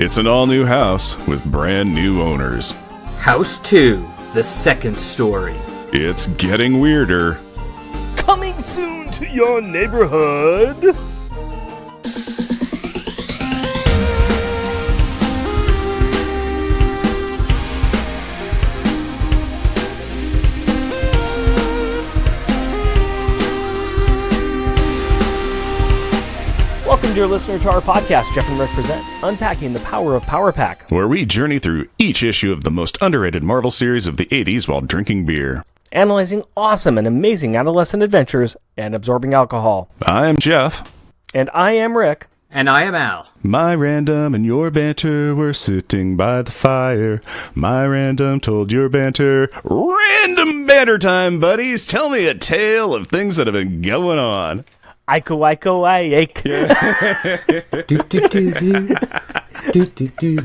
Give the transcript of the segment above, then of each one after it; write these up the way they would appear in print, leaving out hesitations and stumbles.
It's an all-new house with brand new owners. House 2, the second story. It's getting weirder. Coming soon to your neighborhood. Welcome, dear listener, to our podcast, Jeff and Rick present Unpacking the Power of Power Pack, where we journey through each issue of the most underrated Marvel series of the 80s while drinking beer. analyzing awesome and amazing adolescent adventures and absorbing alcohol. I'm Jeff. And I am Rick. And I am Al. My random and your banter were sitting by the fire. My random told your banter. Random banter time, buddies. Tell me a tale of things that have been going on. Aiko, I ache. Do, do, do, do. Do, do, do,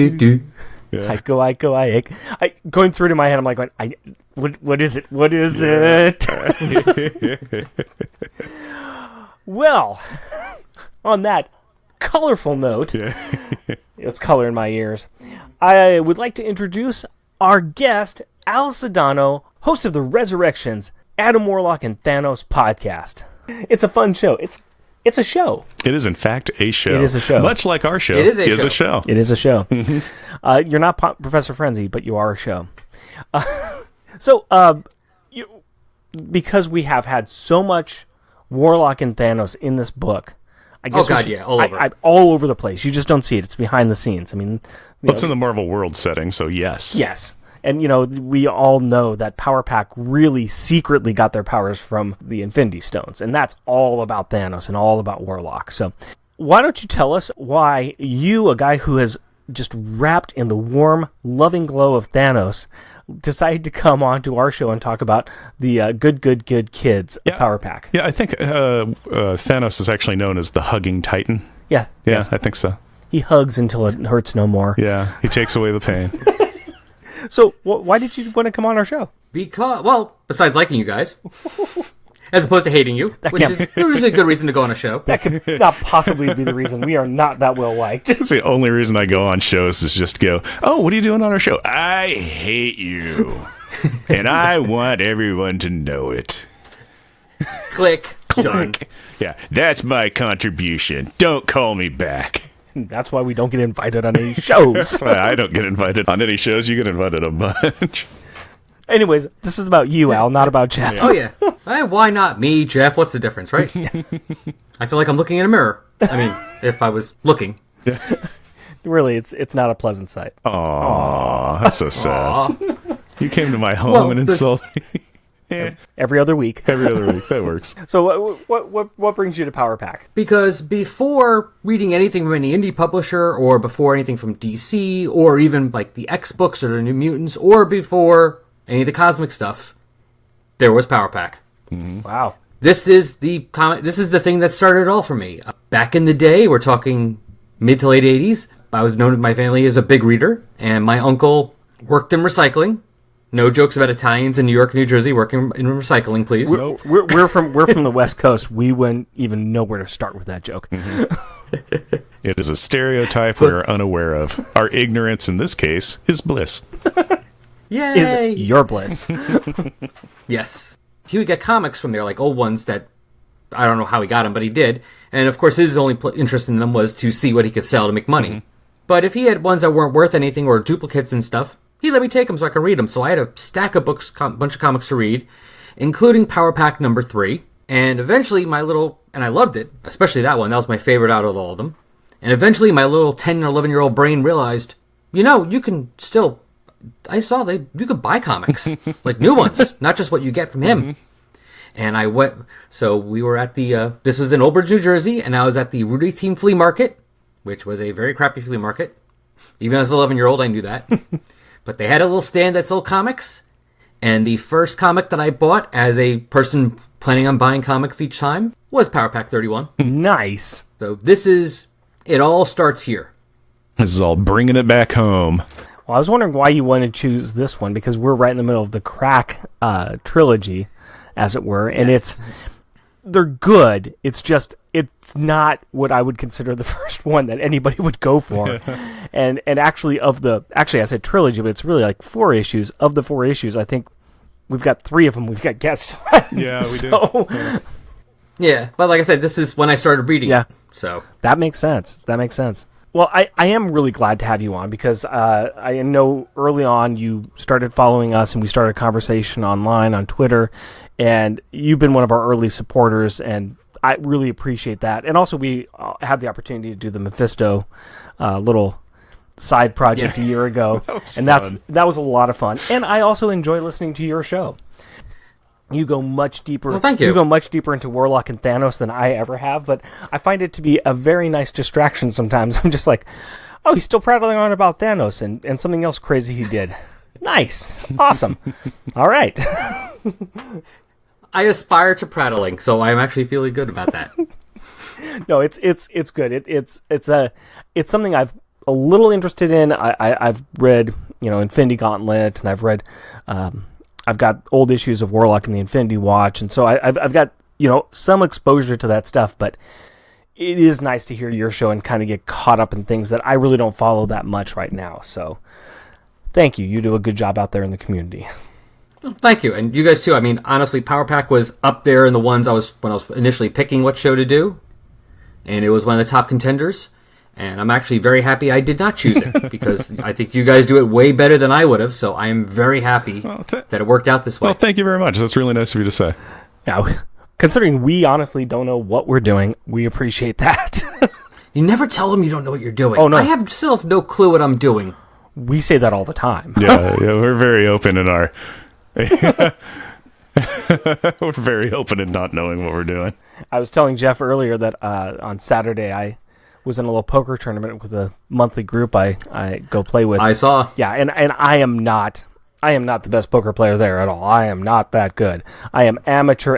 do. Aiko, I ache. Going through to my head, I'm like, what is it? What is it? Well, on that colorful note, it's color in my ears, I would like to introduce our guest, Al Sedano, host of the Resurrections, Adam Warlock, and Thanos podcast. It's a fun show. It's a show. It is, in fact, a show. It is a show. Much like our show. It is a show. It is a show. You're not Professor Frenzy, but you are a show. Because we have had so much Warlock and Thanos in this book, I guess all over the place. You just don't see it. It's behind the scenes. I mean, it's in the Marvel world setting, so yes. Yes. And, we all know that Power Pack really secretly got their powers from the Infinity Stones. And that's all about Thanos and all about Warlock. So why don't you tell us why you, a guy who has just wrapped in the warm, loving glow of Thanos, decided to come on to our show and talk about the good kids of Power Pack. Yeah, I think Thanos is actually known as the Hugging Titan. Yeah. Yes. I think so. He hugs until it hurts no more. Yeah, he takes away the pain. So, why did you want to come on our show? Because, besides liking you guys, as opposed to hating you, which is usually a good reason to go on a show. That could not possibly be the reason. We are not that well liked. It's the only reason I go on shows is just to go, oh, what are you doing on our show? I hate you. And I want everyone to know it. Click. Done. Yeah, that's my contribution. Don't call me back. That's why we don't get invited on any shows. I don't get invited on any shows. You get invited a bunch. Anyways, this is about you, Al, not about Jeff. Oh, yeah. Why not me, Jeff? What's the difference, right? I feel like I'm looking in a mirror. I mean, if I was looking. Really, it's not a pleasant sight. Aww, that's so sad. You came to my home and insulted me. Every other week. That works. So what brings you to Power Pack? Because before reading anything from any indie publisher, or before anything from DC, or even like the X books or the New Mutants, or before any of the cosmic stuff, there was Power Pack. Mm-hmm. Wow. This is the thing that started it all for me. Back in the day, we're talking mid to late 80s, I was known in my family as a big reader, and my uncle worked in recycling. No jokes about Italians in New York, New Jersey working in recycling, please. We're from the West Coast. We wouldn't even know where to start with that joke. Mm-hmm. It is a stereotype we are unaware of. Our ignorance in this case is bliss. Yay! Is your bliss. Yes. He would get comics from there, like old ones that I don't know how he got them, but he did. And of course, his only interest in them was to see what he could sell to make money. Mm-hmm. But if he had ones that weren't worth anything or duplicates and stuff, he let me take them so I could read them. So I had a stack of books, bunch of comics to read, including Power Pack number 3. And eventually and I loved it, especially that one. That was my favorite out of all of them. And eventually my little 10 or 11-year-old brain realized, you can still, you could buy comics, like new ones, not just what you get from him. Mm-hmm. And so we were at this was in Old Bridge, New Jersey, and I was at the Rudy Theme Flea Market, which was a very crappy flea market. Even as an 11-year-old, I knew that. But they had a little stand that sold comics, and the first comic that I bought as a person planning on buying comics each time was Power Pack 31. Nice. So it all starts here. This is all bringing it back home. Well, I was wondering why you wanted to choose this one, because we're right in the middle of the Crack trilogy, as it were, and yes. they're good. It's just it's not what I would consider the first one that anybody would go for. and actually I said trilogy, but it's really like 4 issues. Of the 4 issues, I think we've got 3 of them. We've got guests. Yeah, we do. Yeah, but like I said, this is when I started reading. Yeah, so that makes sense. Well, I am really glad to have you on because I know early on you started following us and we started a conversation online on Twitter, and you've been one of our early supporters, and I really appreciate that. And also we had the opportunity to do the Mephisto little side project a year ago, that was a lot of fun. And I also enjoy listening to your show. You go much deeper. Well, thank you. You go much deeper into Warlock and Thanos than I ever have, but I find it to be a very nice distraction sometimes. I'm just like, oh, he's still prattling on about Thanos and something else crazy he did. Nice. Awesome. All right. I aspire to prattling, so I'm actually feeling good about that. No, it's good. It's something I've a little interested in. I've read, Infinity Gauntlet, and I've read I've got old issues of Warlock and the Infinity Watch, and so I've got some exposure to that stuff. But it is nice to hear your show and kind of get caught up in things that I really don't follow that much right now. So thank you. You do a good job out there in the community. Well, thank you, and you guys too. I mean, honestly, Power Pack was up there in the ones when I was initially picking what show to do, and it was one of the top contenders. And I'm actually very happy I did not choose it because I think you guys do it way better than I would have. So I am very happy that it worked out this way. Well, thank you very much. That's really nice of you to say. Yeah, considering we honestly don't know what we're doing, we appreciate that. You never tell them you don't know what you're doing. Oh, no. I still have no clue what I'm doing. We say that all the time. Yeah, we're very open in our... we're very open in not knowing what we're doing. I was telling Jeff earlier that on Saturday I was in a little poker tournament with a monthly group I go play with. I saw. Yeah, and I am not the best poker player there at all. I am not that good. I am amateur.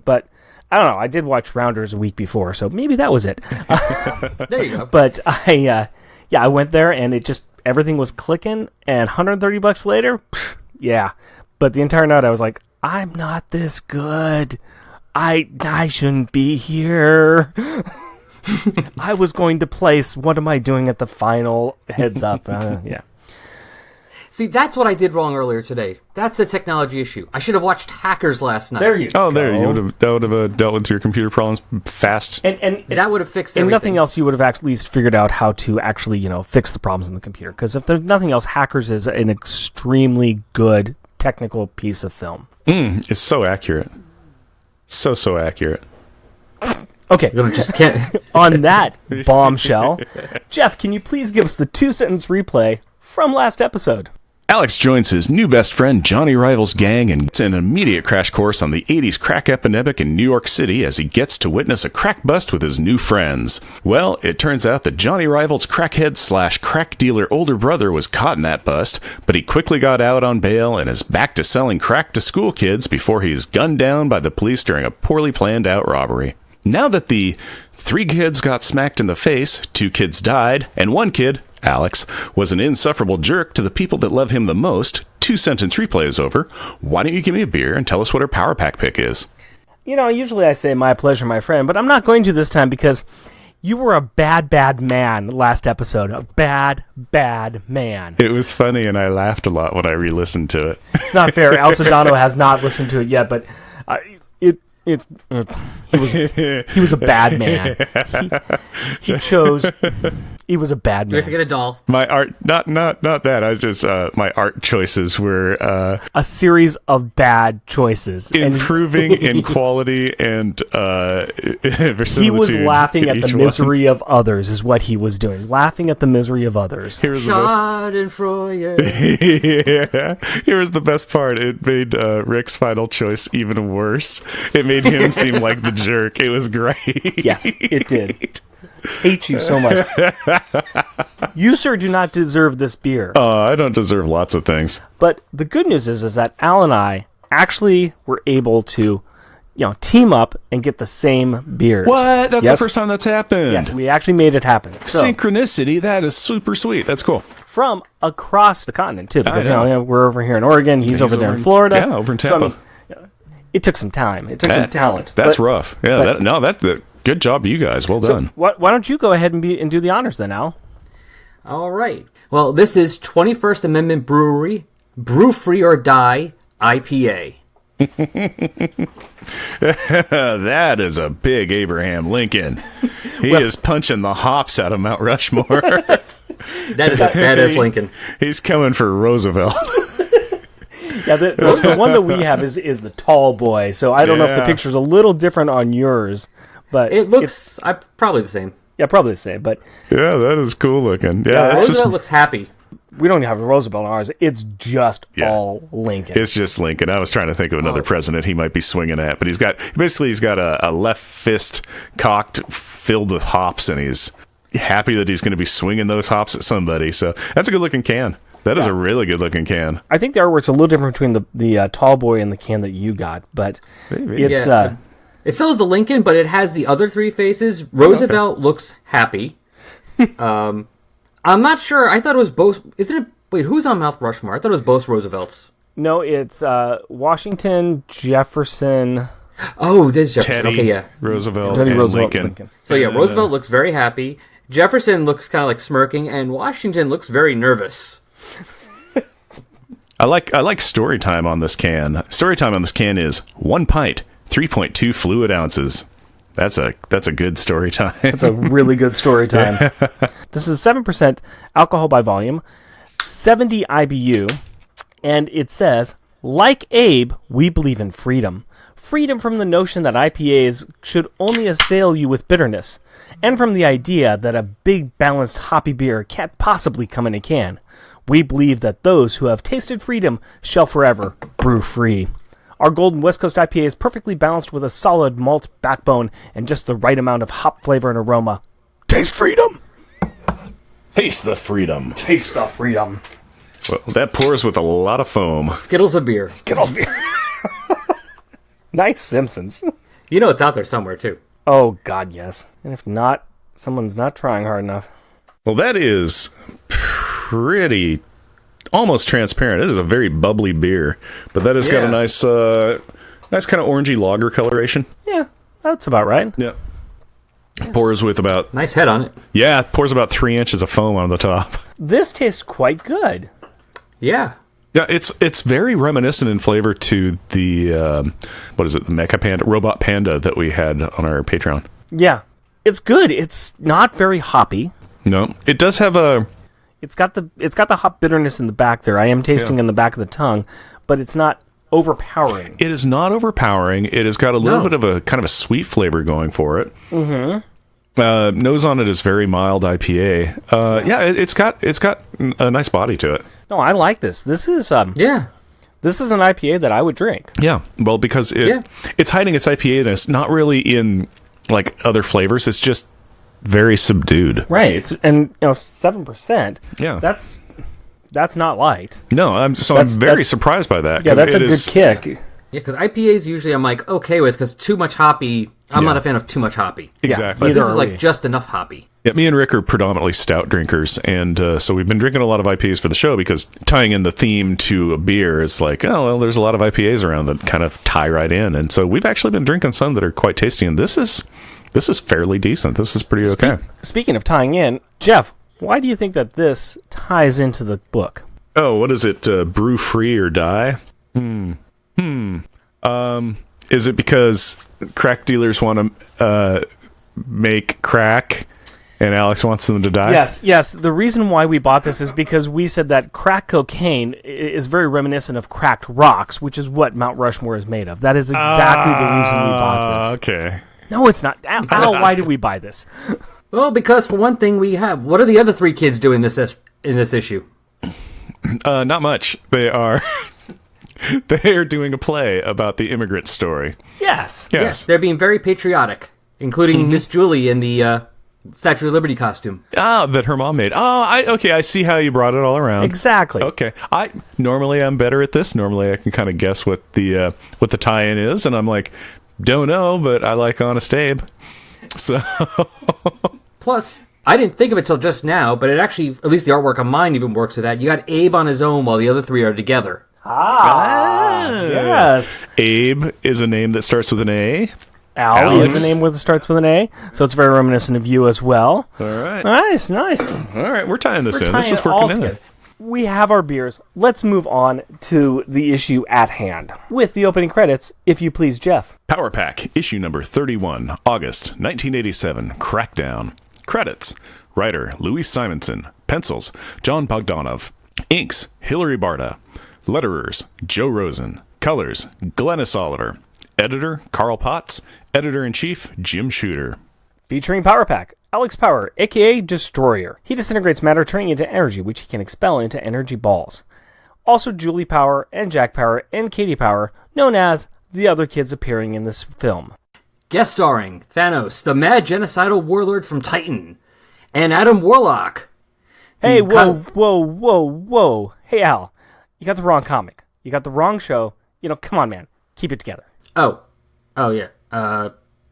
But I don't know. I did watch Rounders a week before, so maybe that was it. There you go. But I went there and everything was clicking, and $130 later, yeah. But the entire night I was like, I'm not this good. I shouldn't be here. I was going to place. What am I doing at the final? Heads up. Yeah. See, that's what I did wrong earlier today. That's the technology issue. I should have watched Hackers last night. There you go. Oh, there. That would have dealt with your computer problems fast. And that would have fixed everything. And nothing else, you would have at least figured out how to actually, fix the problems in the computer. Because if there's nothing else, Hackers is an extremely good technical piece of film. It's so accurate. So accurate. Okay. Just can't. On that bombshell, Jeff, can you please give us the 2-sentence replay from last episode? Alex joins his new best friend Johnny Rival's gang and gets an immediate crash course on the 80s crack epidemic in New York City as he gets to witness a crack bust with his new friends. Well, it turns out that Johnny Rival's crackhead/crack dealer older brother was caught in that bust, but he quickly got out on bail and is back to selling crack to school kids before he is gunned down by the police during a poorly planned out robbery. Now that the 3 kids got smacked in the face, 2 kids died, and 1 kid, Alex, was an insufferable jerk to the people that love him the most, 2-sentence replay is over. Why don't you give me a beer and tell us what our Power Pack pick is? Usually I say my pleasure, my friend, but I'm not going to this time because you were a bad man last episode. A bad man. It was funny, and I laughed a lot when I re-listened to it. It's not fair. Sedano has not listened to it yet, but he was a bad man. He was a bad man. You have to get a doll. My art, not that. I just my art choices were a series of bad choices, improving in quality and he was laughing at the misery of others, is what he was doing. Laughing at the misery of others. Schadenfreude. Yeah. Here was the best part. It made Rick's final choice even worse. It made him seem like the jerk. It was great. Yes, it did. Hate you so much. You, sir, do not deserve this beer. I don't deserve lots of things. But the good news is that Al and I actually were able to, team up and get the same beers. What? That's the first time that's happened. Yes, we actually made it happen. So, synchronicity. That is super sweet. That's cool. From across the continent too, because we're over here in Oregon. He's over there in Florida. Yeah, over in Tampa. So, it took some time. It took some talent. That's rough. Yeah, that's the good job, you guys. Well done. Why don't you go ahead and do the honors then, Al? All right. Well, this is 21st Amendment Brewery, Brew Free or Die IPA. That is a big Abraham Lincoln. He is punching the hops out of Mount Rushmore. That is Lincoln. He's coming for Roosevelt. Yeah, the one that we have is the tall boy. So I don't know if the picture's a little different on yours, but it looks probably the same. Yeah, probably the same. But yeah, that is cool looking. Yeah, Roosevelt looks happy. We don't have a Roosevelt on ours. It's just all Lincoln. It's just Lincoln. I was trying to think of another president he might be swinging at, but he's got a left fist cocked, filled with hops, and he's happy that he's going to be swinging those hops at somebody. So that's a good looking can. That is a really good looking can. I think the artwork's a little different between the tall boy and the can that you got, but it's it still has the Lincoln, but it has the other three faces. Roosevelt looks happy. I'm not sure. I thought it was both. Isn't it? Wait, who's on Mount Rushmore? I thought it was both Roosevelts. No, it's Washington, Jefferson. Oh, it is Jefferson. Teddy, okay, yeah. Roosevelt, Teddy and Roosevelt, Lincoln. So yeah, Roosevelt looks very happy. Jefferson looks kind of like smirking, and Washington looks very nervous. I like story time on this can. Story time on this can is 1 pint, 3.2 fluid ounces. That's a good story time. That's a really good story time. This is 7% alcohol by volume, 70 IBU, and it says, like Abe, we believe in freedom. Freedom from the notion that IPAs should only assail you with bitterness, and from the idea that a big, balanced, hoppy beer can't possibly come in a can. We believe that those who have tasted freedom shall forever brew free. Our Golden West Coast IPA is perfectly balanced with a solid malt backbone and just the right amount of hop flavor and aroma. Taste freedom! Taste the freedom. Taste the freedom. Well, that pours with a lot of foam. Skittles of beer. Skittles beer. Nice Simpsons. You know it's out there somewhere, too. Oh, God, yes. And if not, someone's not trying hard enough. Well, that is pretty... almost transparent. It is a very bubbly beer, but that has got a nice kind of orangey lager coloration. Yeah, that's about right. Yeah. Pours with about... Nice head on it. Yeah, pours about 3 inches of foam on the top. This tastes quite good. Yeah. Yeah, it's very reminiscent in flavor to the, the Mecha Panda, Robot Panda that we had on our Patreon. Yeah, it's good. It's not very hoppy. No, it does have a... It's got the hop bitterness in the back there. I am tasting in the back of the tongue, but it's not overpowering. It is not overpowering. It has got a little bit of a kind of a sweet flavor going for it. Mm-hmm. Nose on it is very mild IPA. It's got a nice body to it. No, I like this. This is This is an IPA that I would drink. Yeah, well, because it's hiding its IPA-ness, not really in like other flavors. It's just very subdued. Right. It's 7%. Yeah. That's not light. No, I'm very surprised by that. Yeah, that's a good kick. Yeah, because IPAs usually I'm like okay with, because too much hoppy. I'm not a fan of too much hoppy. Exactly. But this is like just enough hoppy. Yeah, me and Rick are predominantly stout drinkers, and so we've been drinking a lot of IPAs for the show because tying in the theme to a beer is like, oh, well, there's a lot of IPAs around that kind of tie right in, and so we've actually been drinking some that are quite tasty, and this is fairly decent. This is pretty okay. Speaking of tying in, Jeff, why do you think that this ties into the book? Oh, what is it? Brew free or die? Is it because crack dealers want to make crack and Alex wants them to die? Yes. The reason why we bought this is because we said that crack cocaine is very reminiscent of cracked rocks, which is what Mount Rushmore is made of. That is exactly the reason we bought this. Okay. No, it's not. Al, why did we buy this? Well, because for one thing, we have... What are the other three kids doing in this issue? Not much. They are... They are doing a play about the immigrant story. Yes. They're being very patriotic, including Miss Julie in the Statue of Liberty costume. That her mom made. I see how you brought it all around. Exactly. Okay. Normally I'm better at this. Normally I can kind of guess what the tie-in is, and I'm like, don't know, but I like Honest Abe. So. Plus, I didn't think of it till just now, but it actually, at least the artwork on mine even works with that. You got Abe on his own while the other three are together. Yes. Abe is a name that starts with an A. Al Alex. is a name that starts with an A, so it's very reminiscent of you as well. All right. Nice. All right, we're tying this in. Tying This is it all working in. together. We have our beers. Let's move on to the issue at hand with the opening credits, if you please, Jeff. Power Pack, issue number 31, August 1987, Crackdown. Credits: writer Louis Simonson, pencils John Bogdanov, inks Hilary Barta, letterers Joe Rosen, colors Glennis Oliver, editor Carl Potts, editor-in-chief Jim Shooter. Featuring Power Pack, Alex Power, aka Destroyer. He disintegrates matter, turning it into energy, which he can expel into energy balls. Also Julie Power and Jack Power and Katie Power, known as the other kids appearing in this film. Guest starring Thanos, the mad genocidal warlord from Titan, and Adam Warlock. Hey, whoa. Hey, Al, you got the wrong comic. You got the wrong show. Come on, man. Keep it together. Oh yeah.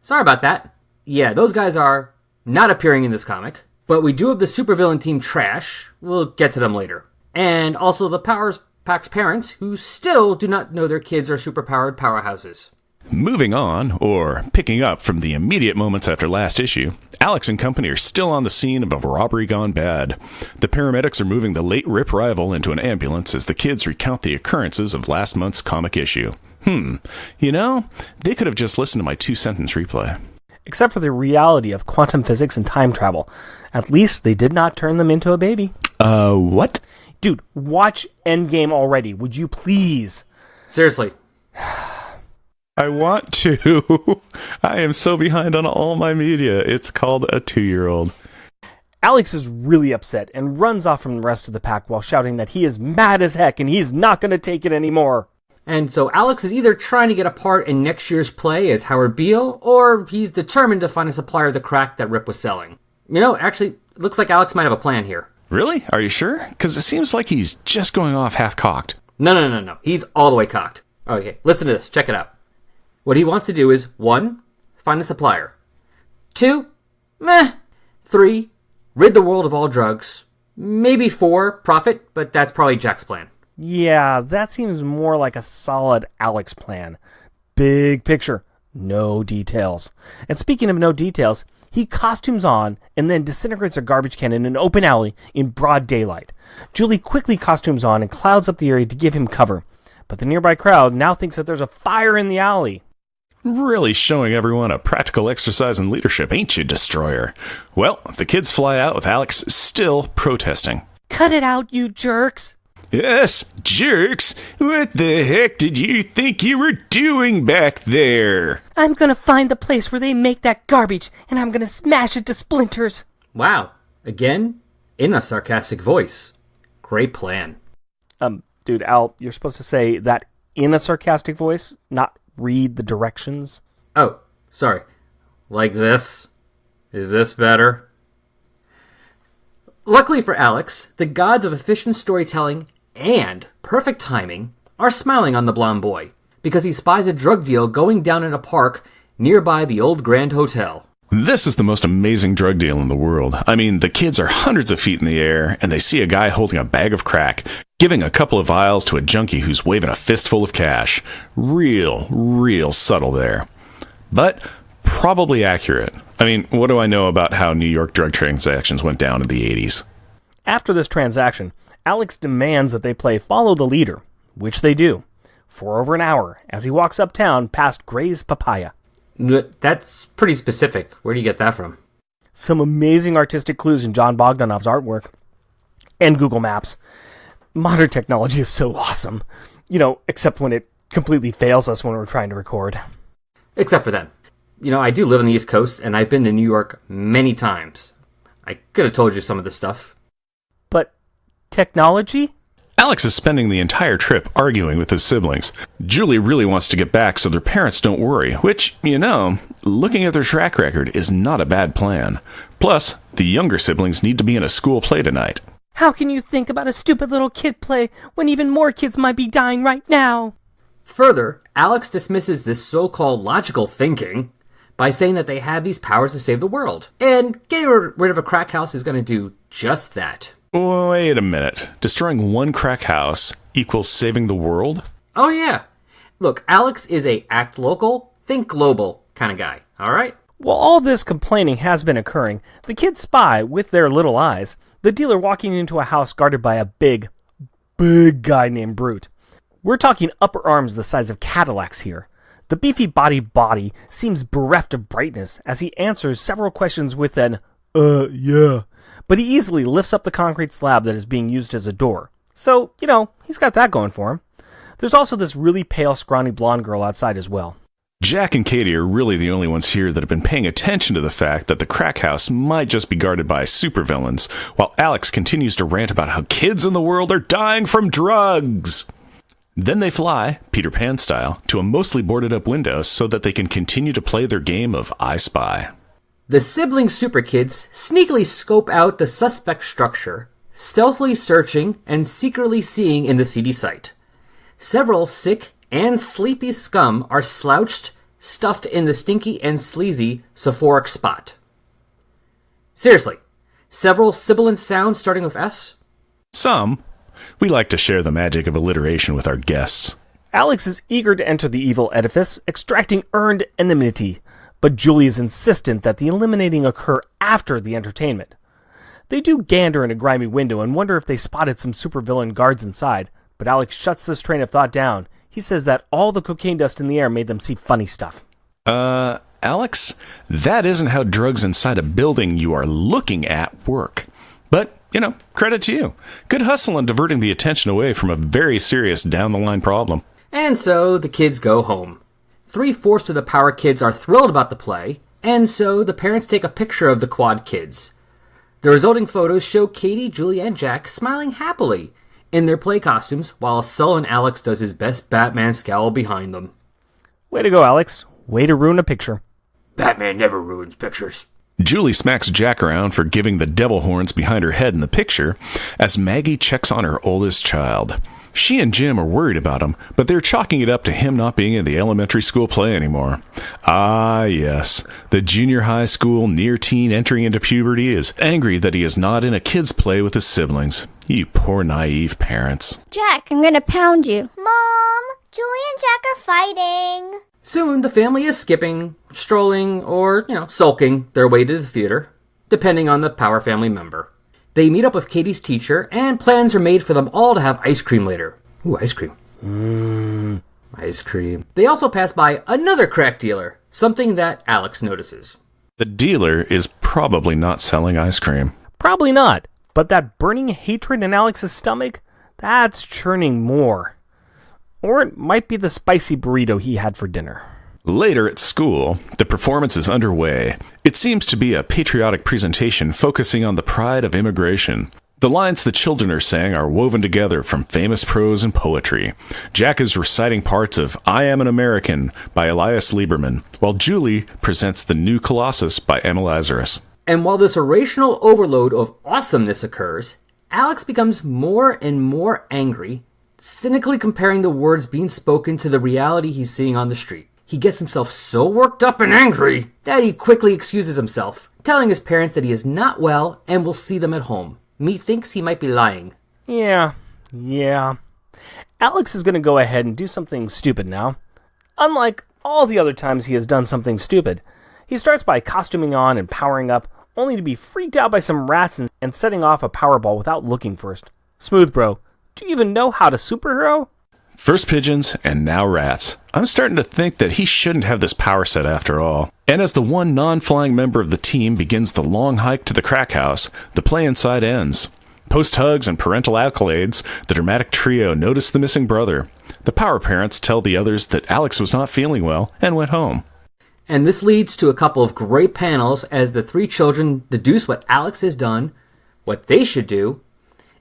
Sorry about that. Yeah, those guys are not appearing in this comic, but we do have the supervillain team Trash. We'll get to them later. And also the Power Pack's parents, who still do not know their kids are superpowered powerhouses. Moving on, or picking up from the immediate moments after last issue, Alex and company are still on the scene of a robbery gone bad. The paramedics are moving the late Rip rival into an ambulance as the kids recount the occurrences of last month's comic issue. They could have just listened to my 2-sentence replay. Except for the reality of quantum physics and time travel. At least they did not turn them into a baby. What? Dude, watch Endgame already, would you please? Seriously. I want to. I am so behind on all my media. It's called a 2-year-old. Alex is really upset and runs off from the rest of the pack while shouting that he is mad as heck and he's not going to take it anymore. And so Alex is either trying to get a part in next year's play as Howard Beale, or he's determined to find a supplier of the crack that Rip was selling. Actually, it looks like Alex might have a plan here. Really? Are you sure? Because it seems like he's just going off half-cocked. No. He's all the way cocked. Okay, listen to this. Check it out. What he wants to do is, 1, find a supplier. 2, 3, rid the world of all drugs. Maybe 4, profit, but that's probably Jack's plan. Yeah, that seems more like a solid Alex plan. Big picture, no details. And speaking of no details, he costumes on and then disintegrates a garbage can in an open alley in broad daylight. Julie quickly costumes on and clouds up the area to give him cover. But the nearby crowd now thinks that there's a fire in the alley. Really showing everyone a practical exercise in leadership, ain't you, Destroyer? Well, the kids fly out with Alex still protesting. Cut it out, you jerks! Yes, jerks! What the heck did you think you were doing back there? I'm gonna find the place where they make that garbage, and I'm gonna smash it to splinters. Wow. Again, in a sarcastic voice. Great plan. Dude, Al, you're supposed to say that in a sarcastic voice, not read the directions. Oh, sorry. Like this? Is this better? Luckily for Alex, the gods of efficient storytelling and perfect timing are smiling on the blonde boy because he spies a drug deal going down in a park nearby the old Grand Hotel. This is the most amazing drug deal in the world. I mean, the kids are hundreds of feet in the air, and they see a guy holding a bag of crack, giving a couple of vials to a junkie who's waving a fistful of cash. Real subtle there. But probably accurate. I mean, what do I know about how New York drug transactions went down in the 80s? After this transaction, Alex demands that they play Follow the Leader, which they do, for over an hour as he walks uptown past Gray's Papaya. That's pretty specific. Where do you get that from? Some amazing artistic clues in John Bogdanov's artwork. And Google Maps. Modern technology is so awesome. Except when it completely fails us when we're trying to record. Except for them. I do live on the East Coast, and I've been to New York many times. I could have told you some of this stuff. But technology? Alex is spending the entire trip arguing with his siblings. Julie really wants to get back so their parents don't worry, which, looking at their track record is not a bad plan. Plus, the younger siblings need to be in a school play tonight. How can you think about a stupid little kid play when even more kids might be dying right now? Further, Alex dismisses this so-called logical thinking by saying that they have these powers to save the world. And getting rid of a crack house is going to do just that. Wait a minute. Destroying one crack house equals saving the world? Oh, yeah. Look, Alex is a act local, think global kind of guy, all right? While all this complaining has been occurring, the kids spy, with their little eyes, the dealer walking into a house guarded by a big guy named Brute. We're talking upper arms the size of Cadillacs here. The beefy body seems bereft of brightness as he answers several questions with an, yeah. But he easily lifts up the concrete slab that is being used as a door. So, he's got that going for him. There's also this really pale, scrawny blonde girl outside as well. Jack and Katie are really the only ones here that have been paying attention to the fact that the crack house might just be guarded by supervillains, while Alex continues to rant about how kids in the world are dying from drugs. Then they fly, Peter Pan style, to a mostly boarded up window so that they can continue to play their game of I Spy. The sibling super kids sneakily scope out the suspect structure, stealthily searching and secretly seeing in the seedy sight. Several sick and sleepy scum are slouched, stuffed in the stinky and sleazy Sephoric spot. Seriously, several sibilant sounds starting with S? Some. We like to share the magic of alliteration with our guests. Alex is eager to enter the evil edifice, extracting earned enmity, but Julie is insistent that the eliminating occur after the entertainment. They do gander in a grimy window and wonder if they spotted some supervillain guards inside, but Alex shuts this train of thought down. He says that all the cocaine dust in the air made them see funny stuff. Alex, that isn't how drugs inside a building you are looking at work. But, credit to you. Good hustle on diverting the attention away from a very serious down-the-line problem. And so the kids go home. 3/4 of the Power Kids are thrilled about the play, and so the parents take a picture of the Quad Kids. The resulting photos show Katie, Julie, and Jack smiling happily in their play costumes, while sullen Alex does his best Batman scowl behind them. Way to go, Alex. Way to ruin a picture. Batman never ruins pictures. Julie smacks Jack around for giving the devil horns behind her head in the picture as Maggie checks on her oldest child. She and Jim are worried about him, but they're chalking it up to him not being in the elementary school play anymore. Ah, yes. The junior high school near-teen entering into puberty is angry that he is not in a kid's play with his siblings. You poor naive parents. Jack, I'm gonna pound you. Mom, Julie and Jack are fighting. Soon, the family is skipping, strolling, or, sulking their way to the theater, depending on the Power family member. They meet up with Katie's teacher, and plans are made for them all to have ice cream later. Ooh, ice cream. Ice cream. They also pass by another crack dealer, something that Alex notices. The dealer is probably not selling ice cream. Probably not, but that burning hatred in Alex's stomach, that's churning more. Or it might be the spicy burrito he had for dinner. Later at school, the performance is underway. It seems to be a patriotic presentation focusing on the pride of immigration. The lines the children are saying are woven together from famous prose and poetry. Jack is reciting parts of I Am an American by Elias Lieberman, while Julie presents The New Colossus by Emil Lazarus. And while this orational overload of awesomeness occurs, Alex becomes more and more angry, cynically comparing the words being spoken to the reality he's seeing on the street. He gets himself so worked up and angry that he quickly excuses himself, telling his parents that he is not well and will see them at home. Methinks he might be lying. Yeah. Alex is going to go ahead and do something stupid now. Unlike all the other times he has done something stupid, he starts by costuming on and powering up, only to be freaked out by some rats and setting off a Powerball without looking first. Smooth, bro. Do you even know how to superhero? First pigeons, and now rats. I'm starting to think that he shouldn't have this power set after all. And as the one non-flying member of the team begins the long hike to the crack house, the play inside ends. Post-hugs and parental accolades, the dramatic trio notice the missing brother. The power parents tell the others that Alex was not feeling well and went home. And this leads to a couple of great panels as the three children deduce what Alex has done, what they should do,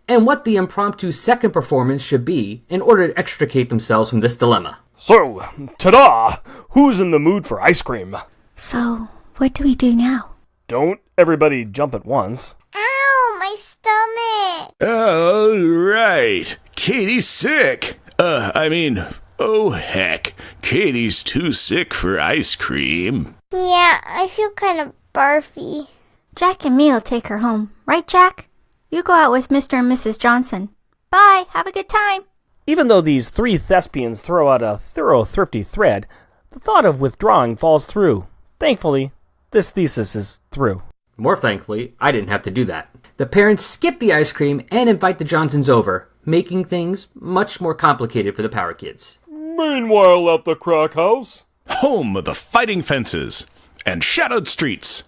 and what the impromptu second performance should be in order to extricate themselves from this dilemma. So, ta-da! Who's in the mood for ice cream? So, what do we do now? Don't everybody jump at once. Ow, my stomach! All right. Katie's sick. Oh heck. Katie's too sick for ice cream. Yeah, I feel kind of barfy. Jack and me'll take her home. Right, Jack? You go out with Mr. and Mrs. Johnson. Bye. Have a good time. Even though these three thespians throw out a thorough, thrifty thread, the thought of withdrawing falls through. Thankfully, this thesis is through. More thankfully, I didn't have to do that. The parents skip the ice cream and invite the Johnsons over, making things much more complicated for the Power Kids. Meanwhile at the crack house, home of the fighting fences, and shadowed streets,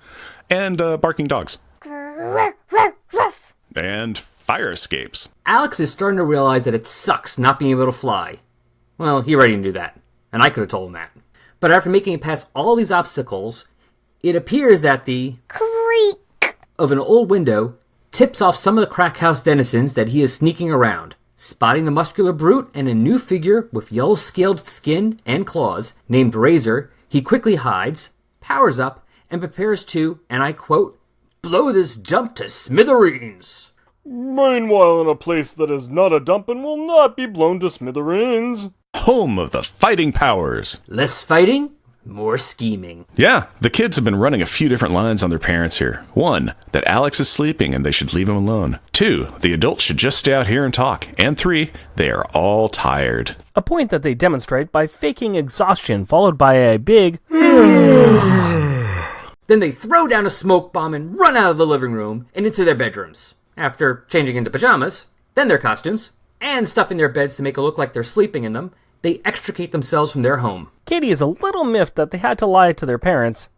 and barking dogs. And fire escapes. Alex is starting to realize that it sucks not being able to fly. Well, he already knew that, and I could have told him that. But after making it past all these obstacles, it appears that the Creak of an old window tips off some of the crack house denizens that he is sneaking around. Spotting the muscular brute and a new figure with yellow-scaled skin and claws named Razor, he quickly hides, powers up, and prepares to, and I quote, blow this dump to smithereens. Meanwhile, in a place that is not a dump and will not be blown to smithereens. Home of the fighting powers. Less fighting, more scheming. Yeah, the kids have been running a few different lines on their parents here. 1, that Alex is sleeping and they should leave him alone. 2, the adults should just stay out here and talk. And 3, they are all tired. A point that they demonstrate by faking exhaustion followed by a big Then they throw down a smoke bomb and run out of the living room and into their bedrooms. After changing into pajamas, then their costumes, and stuffing their beds to make it look like they're sleeping in them, they extricate themselves from their home. Katie is a little miffed that they had to lie to their parents.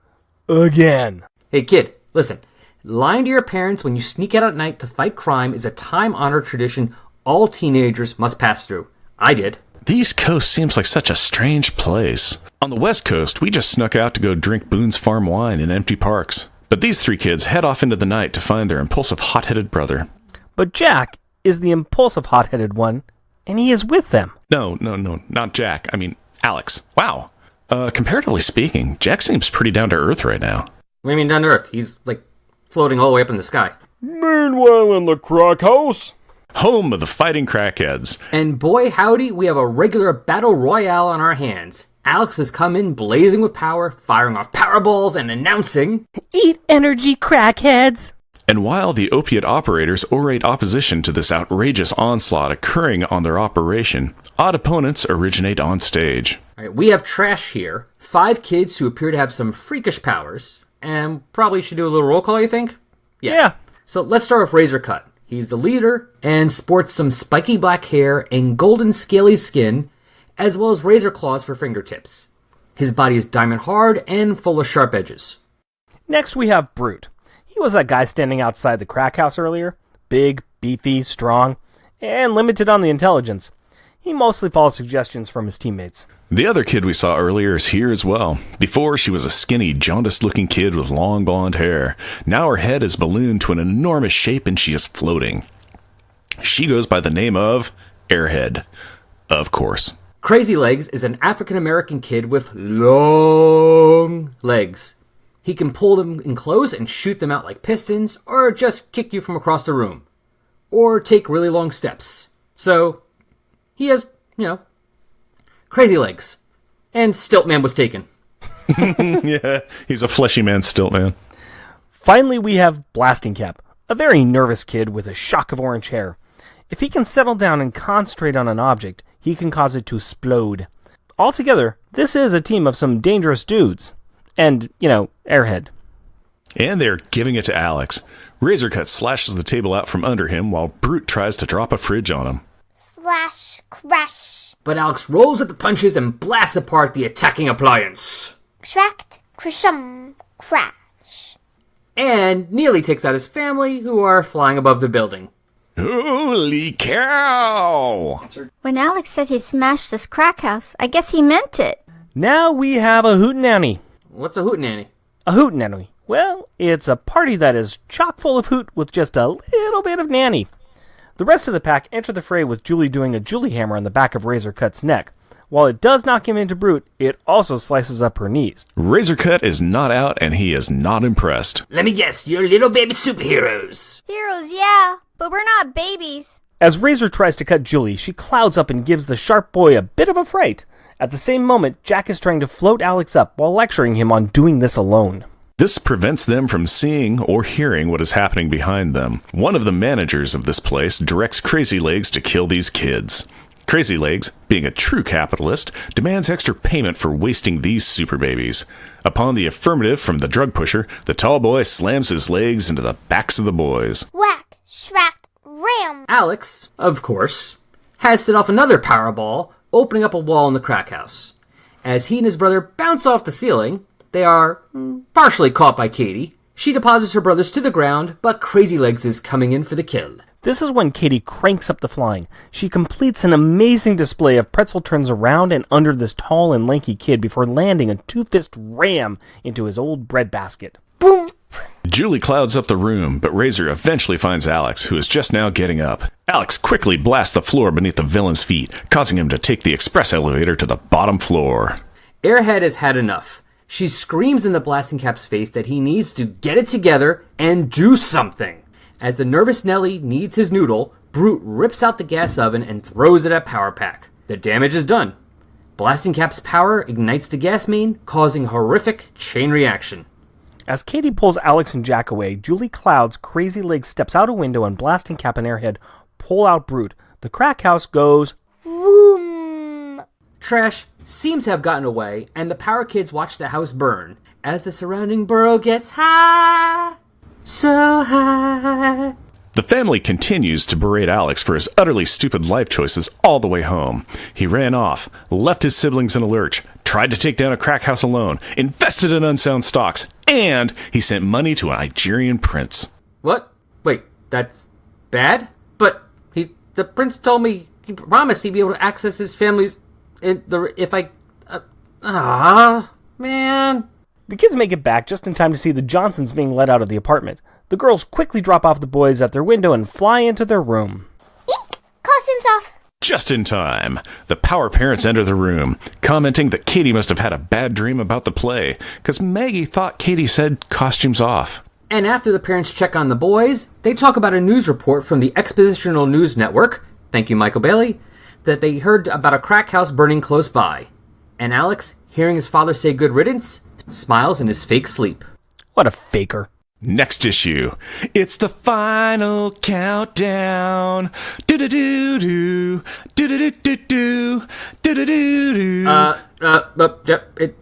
Again. Hey kid, listen. Lying to your parents when you sneak out at night to fight crime is a time-honored tradition all teenagers must pass through. I did. The East Coast seems like such a strange place. On the West Coast, we just snuck out to go drink Boone's Farm wine in empty parks. But these 3 kids head off into the night to find their impulsive, hot-headed brother. But Jack is the impulsive, hot-headed one, and he is with them. No, not Jack. I mean, Alex. Wow. Comparatively speaking, Jack seems pretty down to earth right now. What do you mean down to earth? He's, floating all the way up in the sky. Meanwhile in the crack house. Home of the fighting crackheads. And boy howdy, we have a regular battle royale on our hands. Alex has come in blazing with power, firing off powerballs and announcing, Eat energy, crackheads! And while the opiate operators orate opposition to this outrageous onslaught occurring on their operation, odd opponents originate on stage. All right, we have Trash here, 5 kids who appear to have some freakish powers, and probably should do a little roll call, you think? Yeah. So let's start with Razor Cut. He's the leader and sports some spiky black hair and golden scaly skin, as well as razor claws for fingertips. His body is diamond hard and full of sharp edges. Next we have Brute. He was that guy standing outside the crack house earlier. Big, beefy, strong, and limited on the intelligence. He mostly follows suggestions from his teammates. The other kid we saw earlier is here as well. Before, she was a skinny, jaundiced-looking kid with long blonde hair. Now her head is ballooned to an enormous shape and she is floating. She goes by the name of Airhead. Of course. Crazy Legs is an African-American kid with long legs. He can pull them in close and shoot them out like pistons, or just kick you from across the room. Or take really long steps. So, he has, crazy legs. And Stiltman was taken. Yeah, he's a fleshy man, Stiltman. Finally, we have Blasting Cap, a very nervous kid with a shock of orange hair. If he can settle down and concentrate on an object, he can cause it to explode. Altogether, this is a team of some dangerous dudes. And, Airhead. And they're giving it to Alex. Razorcut slashes the table out from under him while Brute tries to drop a fridge on him. Slash crash. But Alex rolls at the punches and blasts apart the attacking appliance. Tract crashum crash. And nearly takes out his family, who are flying above the building. Holy cow! When Alex said he'd smash this crack house, I guess he meant it. Now we have a hootenanny. What's a hootenanny? A hootenanny. Well, it's a party that is chock full of hoot with just a little bit of nanny. The rest of the pack enter the fray with Julie doing a Julie hammer on the back of Razorcut's neck. While it does knock him into Brute, it also slices up her knees. Razorcut is not out and he is not impressed. Let me guess, you're little baby superheroes. Heroes, yeah, but we're not babies. As Razor tries to cut Julie, she clouds up and gives the sharp boy a bit of a fright. At the same moment, Jack is trying to float Alex up while lecturing him on doing this alone. This prevents them from seeing or hearing what is happening behind them. One of the managers of this place directs Crazy Legs to kill these kids. Crazy Legs, being a true capitalist, demands extra payment for wasting these super babies. Upon the affirmative from the drug pusher, the tall boy slams his legs into the backs of the boys. Whack, schwack, ram. Alex, of course, has set off another powerball, opening up a wall in the crack house. As he and his brother bounce off the ceiling, they are partially caught by Katie. She deposits her brothers to the ground, but Crazy Legs is coming in for the kill. This is when Katie cranks up the flying. She completes an amazing display of pretzel turns around and under this tall and lanky kid before landing a two-fist ram into his old breadbasket. Boom. Julie clouds up the room, but Razor eventually finds Alex, who is just now getting up. Alex quickly blasts the floor beneath the villain's feet, causing him to take the express elevator to the bottom floor. Airhead has had enough. She screams in the Blasting Cap's face that he needs to get it together and do something. As the nervous Nelly needs his noodle, Brute rips out the gas oven and throws it at Power Pack. The damage is done. Blasting Cap's power ignites the gas main, causing a horrific chain reaction. As Katie pulls Alex and Jack away, Julie Cloud's Crazy Legs steps out a window and Blasting Cap and Airhead pull out Brute. The crack house goes Vroom. Trash seems to have gotten away, and the Power Kids watch the house burn as the surrounding borough gets high. So high. The family continues to berate Alex for his utterly stupid life choices all the way home. He ran off, left his siblings in a lurch, tried to take down a crack house alone, invested in unsound stocks, and he sent money to a Nigerian prince. What? Wait, that's bad? But the prince told me, he promised he'd be able to access his family's, man. The kids make it back just in time to see the Johnsons being let out of the apartment. The girls quickly drop off the boys at their window and fly into their room. Eek! Costumes off. Just in time. The Power parents enter the room, commenting that Katie must have had a bad dream about the play, because Maggie thought Katie said costumes off. And after the parents check on the boys, they talk about a news report from the Expositional News Network, thank you Michael Bailey, that they heard about a crack house burning close by. And Alex, hearing his father say good riddance, smiles in his fake sleep. What a faker. Next issue. It's the final countdown. Do-do-do-do. Do-do-do-do-do. Do-do-do-do. It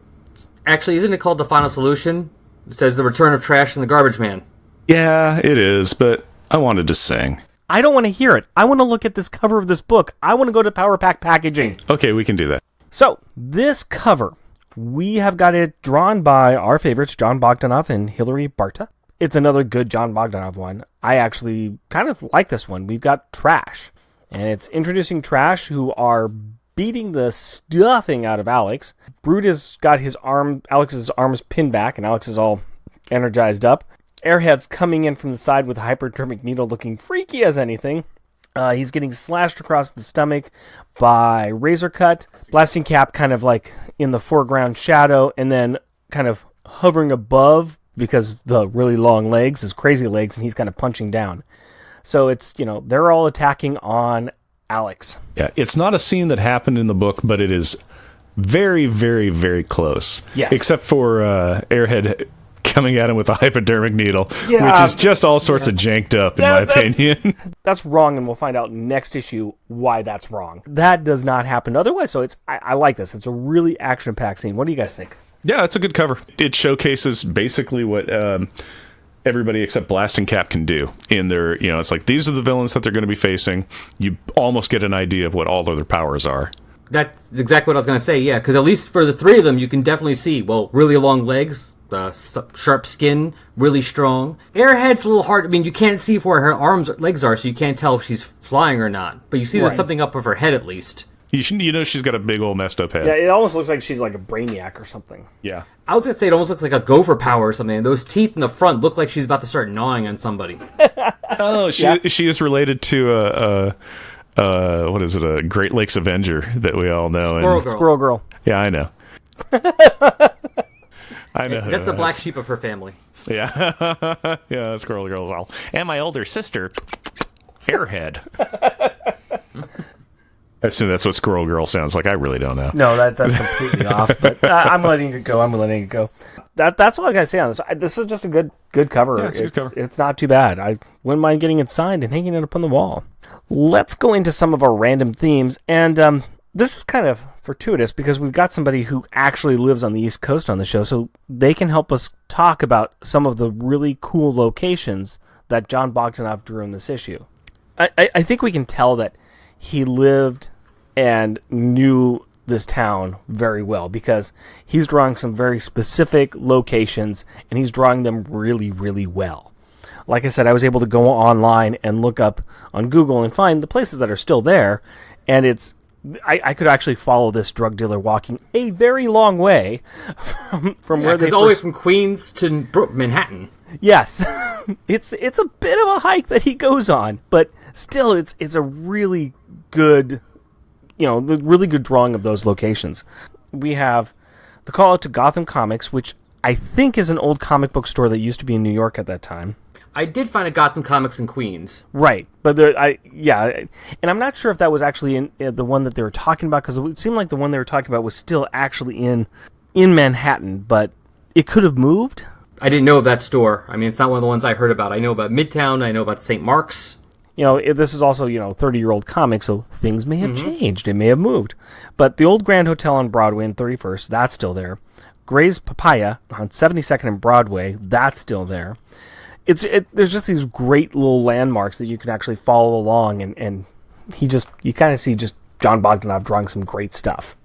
actually, isn't it called The Final Solution? It says The Return of Trash and the Garbage Man. Yeah, it is, but I wanted to sing. I don't want to hear it. I want to look at this cover of this book. I want to go to Power Pack Packaging. Okay, we can do that. So, this cover, we have got it drawn by our favorites, John Bogdanov and Hilary Barta. It's another good John Bogdanov one. I actually kind of like this one. We've got Trash, and it's introducing Trash, who are beating the stuffing out of Alex. Brute has got Alex's arms pinned back, and Alex is all energized up. Airhead's coming in from the side with a hypodermic needle looking freaky as anything. He's getting slashed across the stomach by Razor Cut. Blasting Cap kind of like in the foreground shadow, and then kind of hovering above because the really long legs is Crazy Legs, and he's kind of punching down. So it's, they're all attacking on Alex. Yeah, it's not a scene that happened in the book, but it is very, very, very close. Yes. Except for Airhead coming at him with a hypodermic needle, which is just all sorts of janked up, in my opinion. That's wrong, and we'll find out next issue why that's wrong. That does not happen otherwise, so I like this. It's a really action-packed scene. What do you guys think? Yeah, it's a good cover. It showcases basically what everybody except Blasting Cap can do in their, it's like these are the villains that they're going to be facing. You almost get an idea of what all of their powers are. That's exactly what I was going to say, yeah, because at least for the three of them, you can definitely see, really long legs, sharp skin, really strong. Airhead's a little hard. I mean, you can't see where her legs are, so you can't tell if she's flying or not. But you see there's something up with her head at least. You know she's got a big old messed up head. Yeah, it almost looks like she's like a brainiac or something. Yeah. I was going to say it almost looks like a gopher power or something. Those teeth in the front look like she's about to start gnawing on somebody. Oh, she is related to what is it? A Great Lakes Avenger that we all know. Squirrel Girl. Yeah, I know. I know. That's the black sheep of her family. Yeah. Yeah, Squirrel Girl's all. And my older sister, Airhead. I assume that's what Squirrel Girl sounds like. I really don't know. No, that's completely off. But I'm letting it go. That's all I gotta say on this. This is just a good cover. Yeah, it's a good cover. It's not too bad. I wouldn't mind getting it signed and hanging it up on the wall. Let's go into some of our random themes, and this is kind of fortuitous because we've got somebody who actually lives on the East Coast on the show, so they can help us talk about some of the really cool locations that John Bogdanove drew in this issue. I think we can tell that he lived and knew this town very well because he's drawing some very specific locations, and he's drawing them really, really well. Like I said, I was able to go online and look up on Google and find the places that are still there, and I could actually follow this drug dealer walking a very long way from where they all the way from Queens to Manhattan. Yes, it's a bit of a hike that he goes on, but still, it's a really good, the really good drawing of those locations. We have the call out to Gotham Comics, which I think is an old comic book store that used to be in New York at that time. I did find a Gotham Comics in Queens. Right, but and I'm not sure if that was actually in the one that they were talking about, because it seemed like the one they were talking about was still actually in Manhattan, but it could have moved. I didn't know of that store. I mean, it's not one of the ones I heard about. I know about Midtown. I know about St. Mark's. This is also 30-year-old comic, so things may have changed. It may have moved, but the old Grand Hotel on Broadway and 31st, that's still there. Gray's Papaya on 72nd and Broadway, that's still there. There's just these great little landmarks that you can actually follow along, and you kind of see just John Bogdanove drawing some great stuff.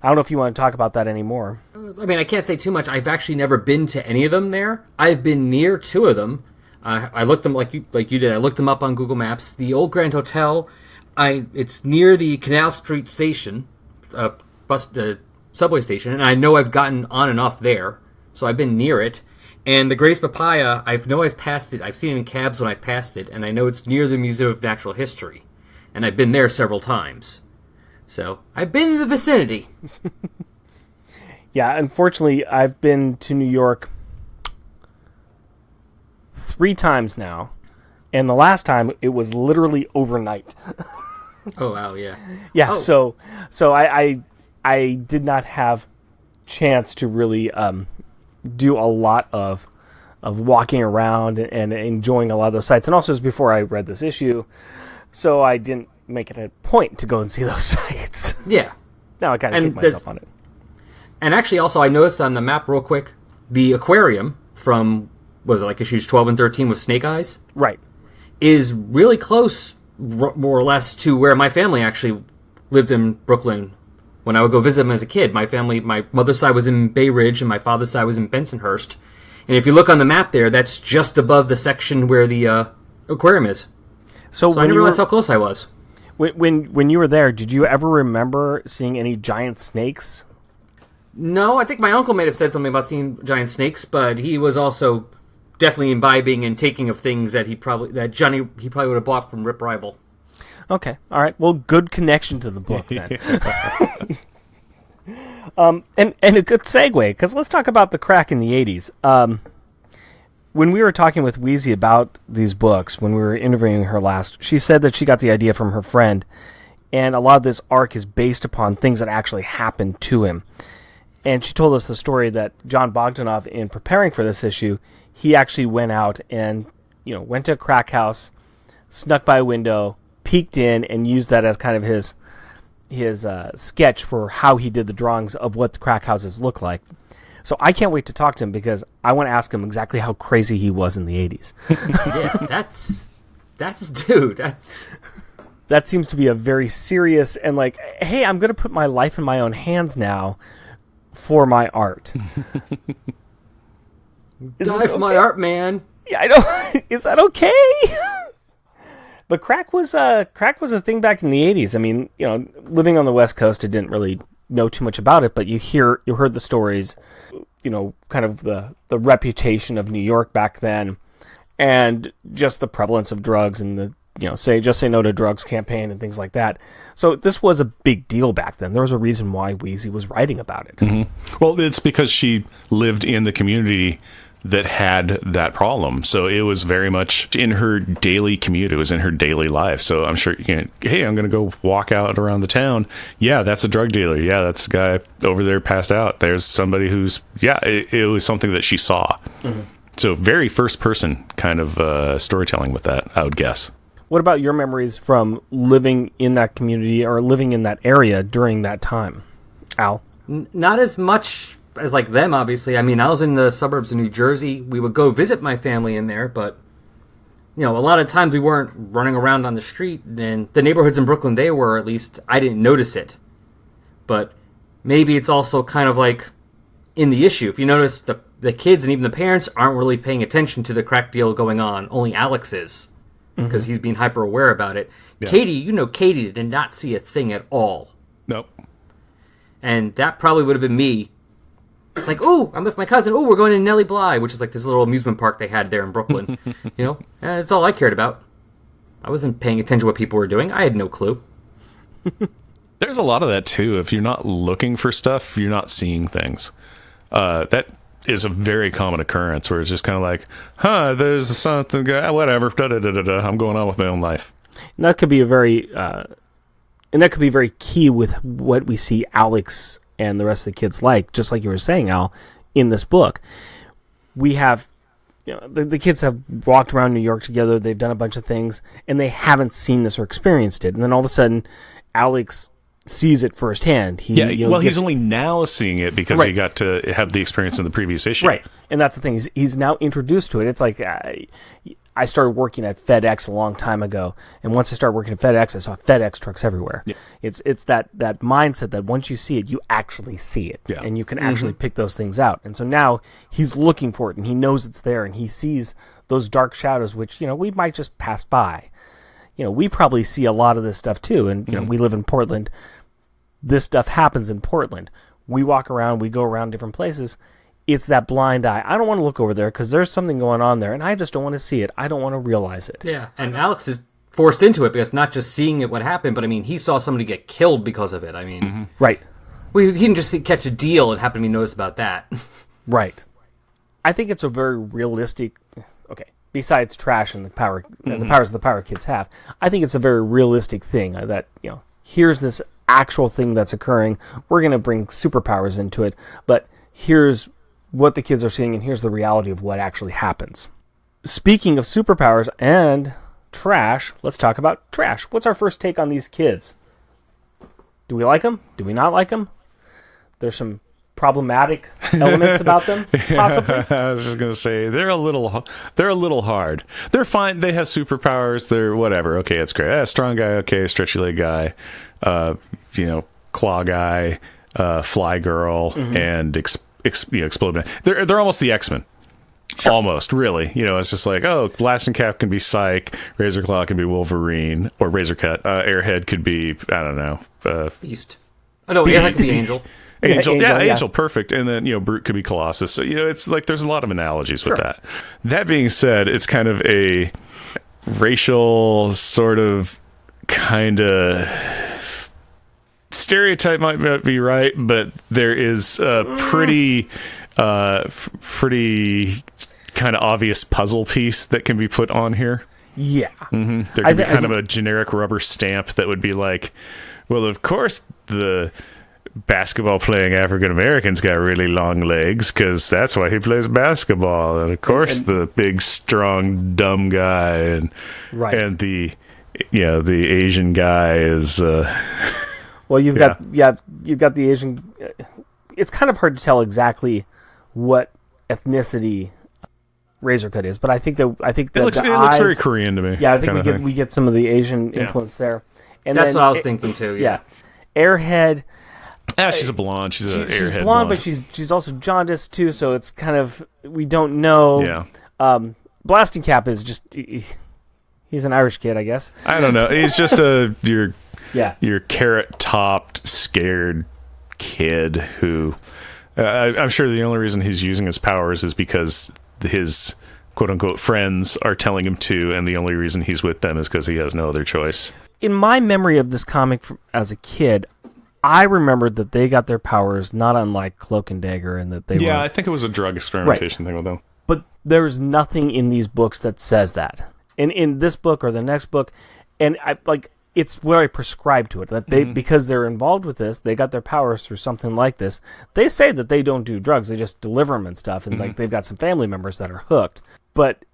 I don't know if you want to talk about that anymore. I mean, I can't say too much. I've actually never been to any of them there. I've been near two of them. I looked them like you did. I looked them up on Google Maps. The old Grand Hotel, it's near the Canal Street station, subway station, and I know I've gotten on and off there, so I've been near it. And the Gray's Papaya, I've passed it. I've seen it in cabs when I've passed it, and I know it's near the Museum of Natural History. And I've been there several times. So, I've been in the vicinity. Yeah, unfortunately, I've been to New York 3 times now. And the last time, it was literally overnight. Oh, wow, yeah. Yeah, oh. so I did not have chance to really do a lot of walking around and enjoying a lot of those sites. And also, it was before I read this issue, so I didn't make it a point to go and see those sites. Yeah. Now I kind of kick myself on it. And actually, also, I noticed on the map real quick, the aquarium from, what was it, like issues 12 and 13 with Snake Eyes? Right. Is really close, more or less, to where my family actually lived in Brooklyn when I would go visit them as a kid. My mother's side was in Bay Ridge, and my father's side was in Bensonhurst. And if you look on the map there, that's just above the section where the aquarium is. So I didn't realize how close I was. When you were there, did you ever remember seeing any giant snakes? No, I think my uncle may have said something about seeing giant snakes, but he was also definitely imbibing and taking of things that he probably would have bought from Rip Rival. Okay, all right. Well, good connection to the book then. And a good segue, because let's talk about the crack in the 80s. When we were talking with Wheezy about these books, when we were interviewing her last, she said that she got the idea from her friend, and a lot of this arc is based upon things that actually happened to him. And she told us the story that John Bogdanove, in preparing for this issue, he actually went out and went to a crack house, snuck by a window, peeked in, and used that as kind of his sketch for how he did the drawings of what the crack houses look like. So I can't wait to talk to him because I want to ask him exactly how crazy he was in the 80s. Yeah, that seems to be a very serious and like, hey, I'm going to put my life in my own hands now for my art. Die for my art, man. Yeah, I know. Is that okay? But crack was a thing back in the 80s. I mean, living on the West Coast, I didn't really know too much about it, but you heard the stories, kind of the reputation of New York back then, and just the prevalence of drugs and the say no to drugs campaign and things like that. So this was a big deal back then. There was a reason why Wheezy was writing about it. Mm-hmm. Well, it's because she lived in the community that had that problem. So it was very much in her daily commute. It was in her daily life. So I'm sure, hey, I'm going to go walk out around the town. Yeah, that's a drug dealer. Yeah, that's a guy over there passed out. There's somebody who's, it was something that she saw. Mm-hmm. So very first person kind of storytelling with that, I would guess. What about your memories from living in that community or living in that area during that time, Al? Not as much as like them, obviously. I mean, I was in the suburbs of New Jersey. We would go visit my family in there, but a lot of times we weren't running around on the street. And the neighborhoods in Brooklyn, they were, at least, I didn't notice it. But maybe it's also kind of like in the issue. If you notice, the kids and even the parents aren't really paying attention to the crack deal going on. Only Alex is, because he's being hyper aware about it. Yeah. Katie did not see a thing at all. Nope. And that probably would have been me. It's like, oh, I'm with my cousin. Oh, we're going to Nellie Bly, which is like this little amusement park they had there in Brooklyn. That's all I cared about. I wasn't paying attention to what people were doing. I had no clue. There's a lot of that, too. If you're not looking for stuff, you're not seeing things. That is a very common occurrence where it's just kind of like, there's something, whatever, I'm going on with my own life. And that could be very key with what we see Alex and the rest of the kids like, just like you were saying, Al, in this book. We have, the kids have walked around New York together, they've done a bunch of things, and they haven't seen this or experienced it. And then all of a sudden, Alex sees it firsthand. He's only now seeing it because he got to have the experience in the previous issue. Right, and that's the thing. He's now introduced to it. It's like I started working at FedEx a long time ago, and once I started working at FedEx, I saw FedEx trucks everywhere. Yeah. It's that mindset that once you see it, you actually see it, and you can actually pick those things out. And so now he's looking for it, and he knows it's there, and he sees those dark shadows, which we might just pass by. We probably see a lot of this stuff too, and we live in Portland. This stuff happens in Portland. We walk around, we go around different places. It's that blind eye. I don't want to look over there because there's something going on there, and I just don't want to see it. I don't want to realize it. Yeah, and Alex is forced into it because not just seeing it, what happened, but I mean, he saw somebody get killed because of it. I mean, right. Well, he didn't just catch a deal and happen to be noticed about that. Right. I think it's a very realistic. Okay, besides trash and the power, and the powers the power kids have, I think it's a very realistic thing that here's this actual thing that's occurring. We're going to bring superpowers into it, but here's what the kids are seeing, and here's the reality of what actually happens. Speaking of superpowers and trash, let's talk about trash. What's our first take on these kids? Do we like them? Do we not like them? There's some problematic elements about them, possibly. I was just gonna say they're a little hard. They're fine. They have superpowers. They're whatever. Okay, it's great. Strong guy. Okay, stretchy leg guy. Claw guy. Fly girl and explode. They're almost the X-Men. Sure. Almost, really. It's just like, Blasting Cap can be Psyche, Razor Claw can be Wolverine, or Razor Cut. Airhead could be, I don't know. Beast. Oh, no, Beast. Airhead could be Angel. Angel, perfect. And then, Brute could be Colossus. So, it's like there's a lot of analogies with that. That being said, it's kind of a racial sort of kind of stereotype might not be right, but there is a pretty kind of obvious puzzle piece that can be put on here. Yeah. There could be kind of a generic rubber stamp that would be like, well, of course the basketball playing African Americans got really long legs because that's why he plays basketball, and of course the big strong dumb guy and the the Asian guy is well, you've got the Asian. It's kind of hard to tell exactly what ethnicity Razorcut is, but I think that it looks very Korean to me. Yeah, I think we get some of the Asian influence there. And that's what I was thinking too. Yeah. Airhead. She's a blonde. She's an airhead. She's blonde, but she's also jaundiced too. So it's kind of we don't know. Yeah. Blasting Cap is just he's an Irish kid, I guess. I don't know. He's just your carrot-topped, scared kid who... I'm sure the only reason he's using his powers is because his quote-unquote friends are telling him to, and the only reason he's with them is because he has no other choice. In my memory of this comic as a kid, I remembered that they got their powers not unlike Cloak and Dagger, and that they were... I think it was a drug experimentation thing with them. But there's nothing in these books that says that. In this book or the next book, and it's where I prescribe to it, that they because they're involved with this, they got their powers through something like this. They say that they don't do drugs, they just deliver them and stuff, and they've got some family members that are hooked. But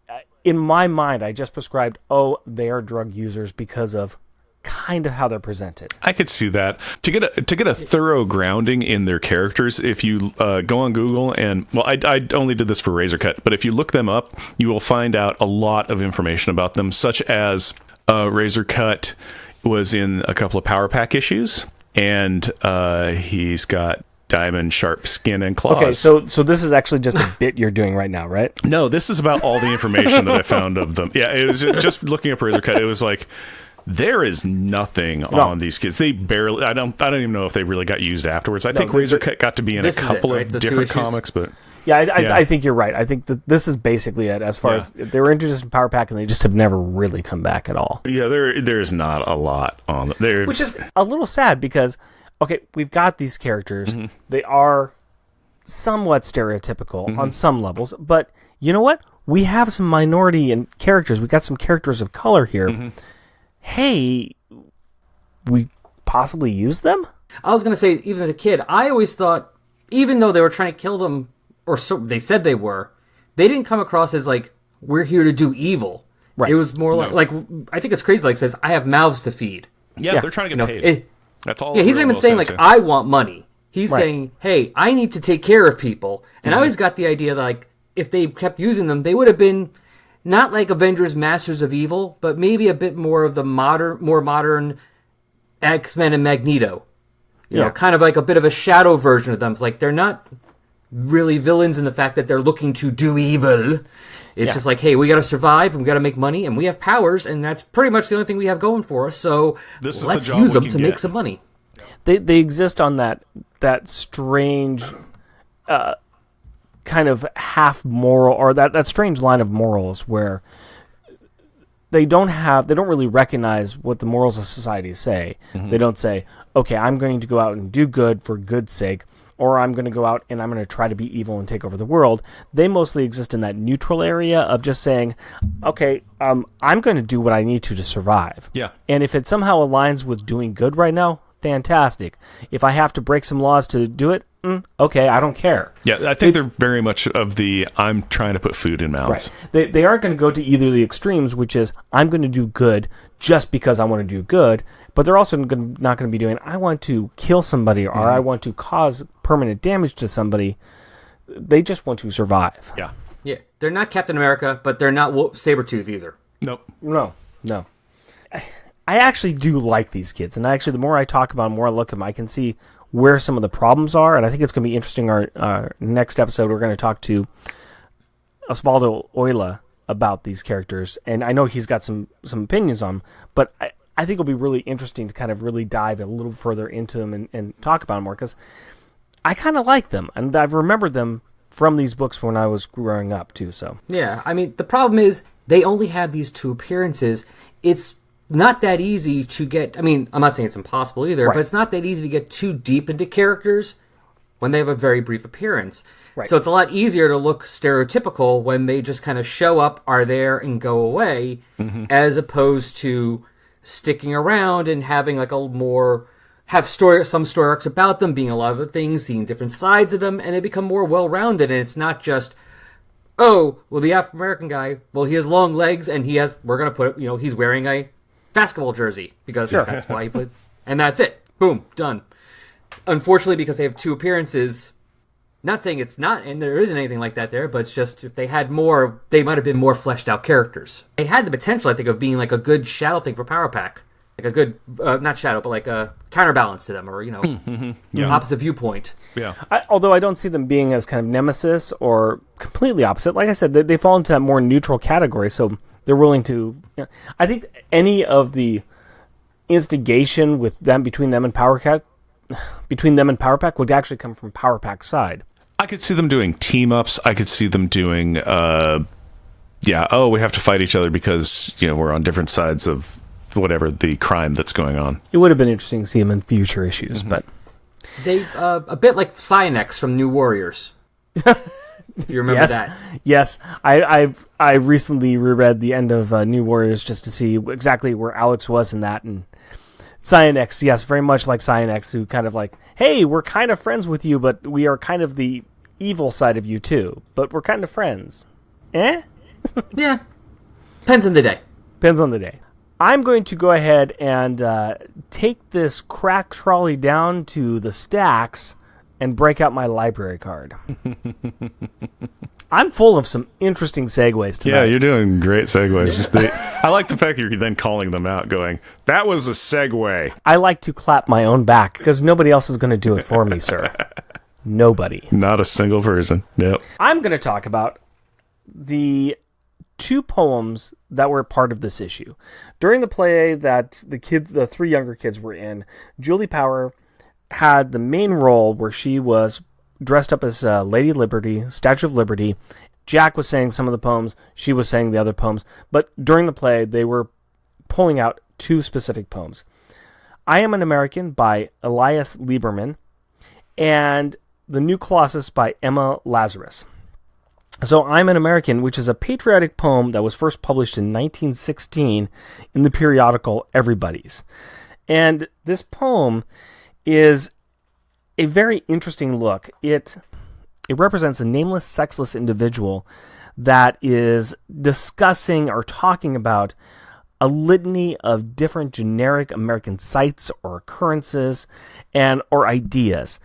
in my mind, I just prescribed, they are drug users because of kind of how they're presented. I could see that. To get a thorough grounding in their characters, if you go on Google and, well, I only did this for Razorcut, but if you look them up, you will find out a lot of information about them, such as Razorcut was in a couple of Power Pack issues, and he's got diamond sharp skin and claws. Okay, so this is actually just a bit you're doing right now, right? No, this is about all the information that I found of them. Yeah, it was just looking up Razorcut. It was like, there is nothing on these kids. They barely. I don't even know if they really got used afterwards. I think Razorcut got to be in a couple of different comics, but I think you're right. I think that this is basically it. As far as they were introduced in Power Pack, and they just have never really come back at all. Yeah, there's not a lot on there, which is a little sad because we've got these characters. They are somewhat stereotypical on some levels, but you know what? We have some minority and characters. We got some characters of color here. Hey, we possibly use them? I was going to say, even as a kid, I always thought, even though they were trying to kill them, or so they said they were, they didn't come across as like, we're here to do evil. Right. It was more like I think it's crazy, like says, I have mouths to feed. Yeah, they're trying to get paid. That's all. Yeah, he's not even saying like, I want money. He's saying, hey, I need to take care of people. And I always got the idea that like, if they kept using them, they would have been not like Avengers Masters of Evil, but maybe a bit more of the more modern X-Men and Magneto. You know, kind of like a bit of a shadow version of them. It's like they're not really villains in the fact that they're looking to do evil. It's just like, hey, we got to survive and we got to make money and we have powers and that's pretty much the only thing we have going for us. So let's use them to make some money. They exist on that strange kind of half moral, or that strange line of morals where they don't really recognize what the morals of society say. They don't say, okay, I'm going to go out and do good for good's sake, or I'm going to go out and I'm going to try to be evil and take over the world. They mostly exist in that neutral area of just saying, okay, I'm going to do what I need to survive. Yeah. And if it somehow aligns with doing good right now, fantastic. If I have to break some laws to do it, okay, I don't care. Yeah, I think they're very much of the I'm trying to put food in mouths. Right. They aren't going to go to either of the extremes, which is I'm going to do good just because I want to do good, but they're also not going to be doing I want to kill somebody or I want to cause permanent damage to somebody. They just want to survive. Yeah. Yeah, they're not Captain America, but they're not Sabretooth either. Nope. No. I actually do like these kids, and actually the more I talk about them, the more I look at them, I can see where some of the problems are, and I think it's going to be interesting. Our next episode, we're going to talk to Osvaldo Oila about these characters, and I know he's got some opinions on them, but I think it'll be really interesting to kind of really dive a little further into them and talk about them more, because I kind of like them, and I've remembered them from these books when I was growing up, too. So yeah, I mean, the problem is they only have these 2 appearances. It's not that easy to get, I mean, I'm not saying it's impossible either, but it's not that easy to get too deep into characters when they have a very brief appearance. Right. So it's a lot easier to look stereotypical when they just kind of show up, are there, and go away, as opposed to sticking around and having like some story arcs about them, being a lot of the things, seeing different sides of them, and they become more well-rounded, and it's not just, oh, well, the African-American guy, well, he has long legs, and we're going to put it, he's wearing a basketball jersey because that's why he played, and that's it. Boom, done. Unfortunately, because they have 2 appearances, not saying it's not, and there isn't anything like that there, but it's just if they had more, they might have been more fleshed out characters. They had the potential, I think, of being like a good shadow thing for Power Pack, like a good, not shadow, but like a counterbalance to them, or opposite viewpoint. Yeah. Although I don't see them being as kind of nemesis or completely opposite. Like I said, they fall into that more neutral category, so they're willing to. I think any of the instigation with them between them and Power Pack would actually come from Power Pack's side. I could see them doing team ups. I could see them doing, we have to fight each other because we're on different sides of whatever the crime that's going on. It would have been interesting to see them in future issues, but they a bit like Cyanex from New Warriors. If you remember that. Yes. I recently reread the end of New Warriors just to see exactly where Alex was in that, and Cyan-X, yes, very much like Cyan-X, who kind of like, hey, we're kind of friends with you, but we are kind of the evil side of you too, but we're kind of friends. Eh? Yeah. Depends on the day. Depends on the day. I'm going to go ahead and take this crack trolley down to the stacks and break out my library card. I'm full of some interesting segues tonight. Yeah, you're doing great segues. I like the fact that you're then calling them out, going, that was a segue. I like to clap my own back, because nobody else is going to do it for me, sir. Nobody. Not a single person. Yep. I'm going to talk about the 2 poems that were part of this issue. During the play that the 3 younger kids were in, Julie Power had the main role where she was dressed up as Lady Liberty, Statue of Liberty. Jack was saying some of the poems, she was saying the other poems, but during the play they were pulling out 2 specific poems. I Am an American by Elias Lieberman and The New Colossus by Emma Lazarus. So I'm an American, which is a patriotic poem that was first published in 1916 in the periodical Everybody's. And this poem is a very interesting look. It represents a nameless, sexless individual that is discussing or talking about a litany of different generic American sites or occurrences or ideas.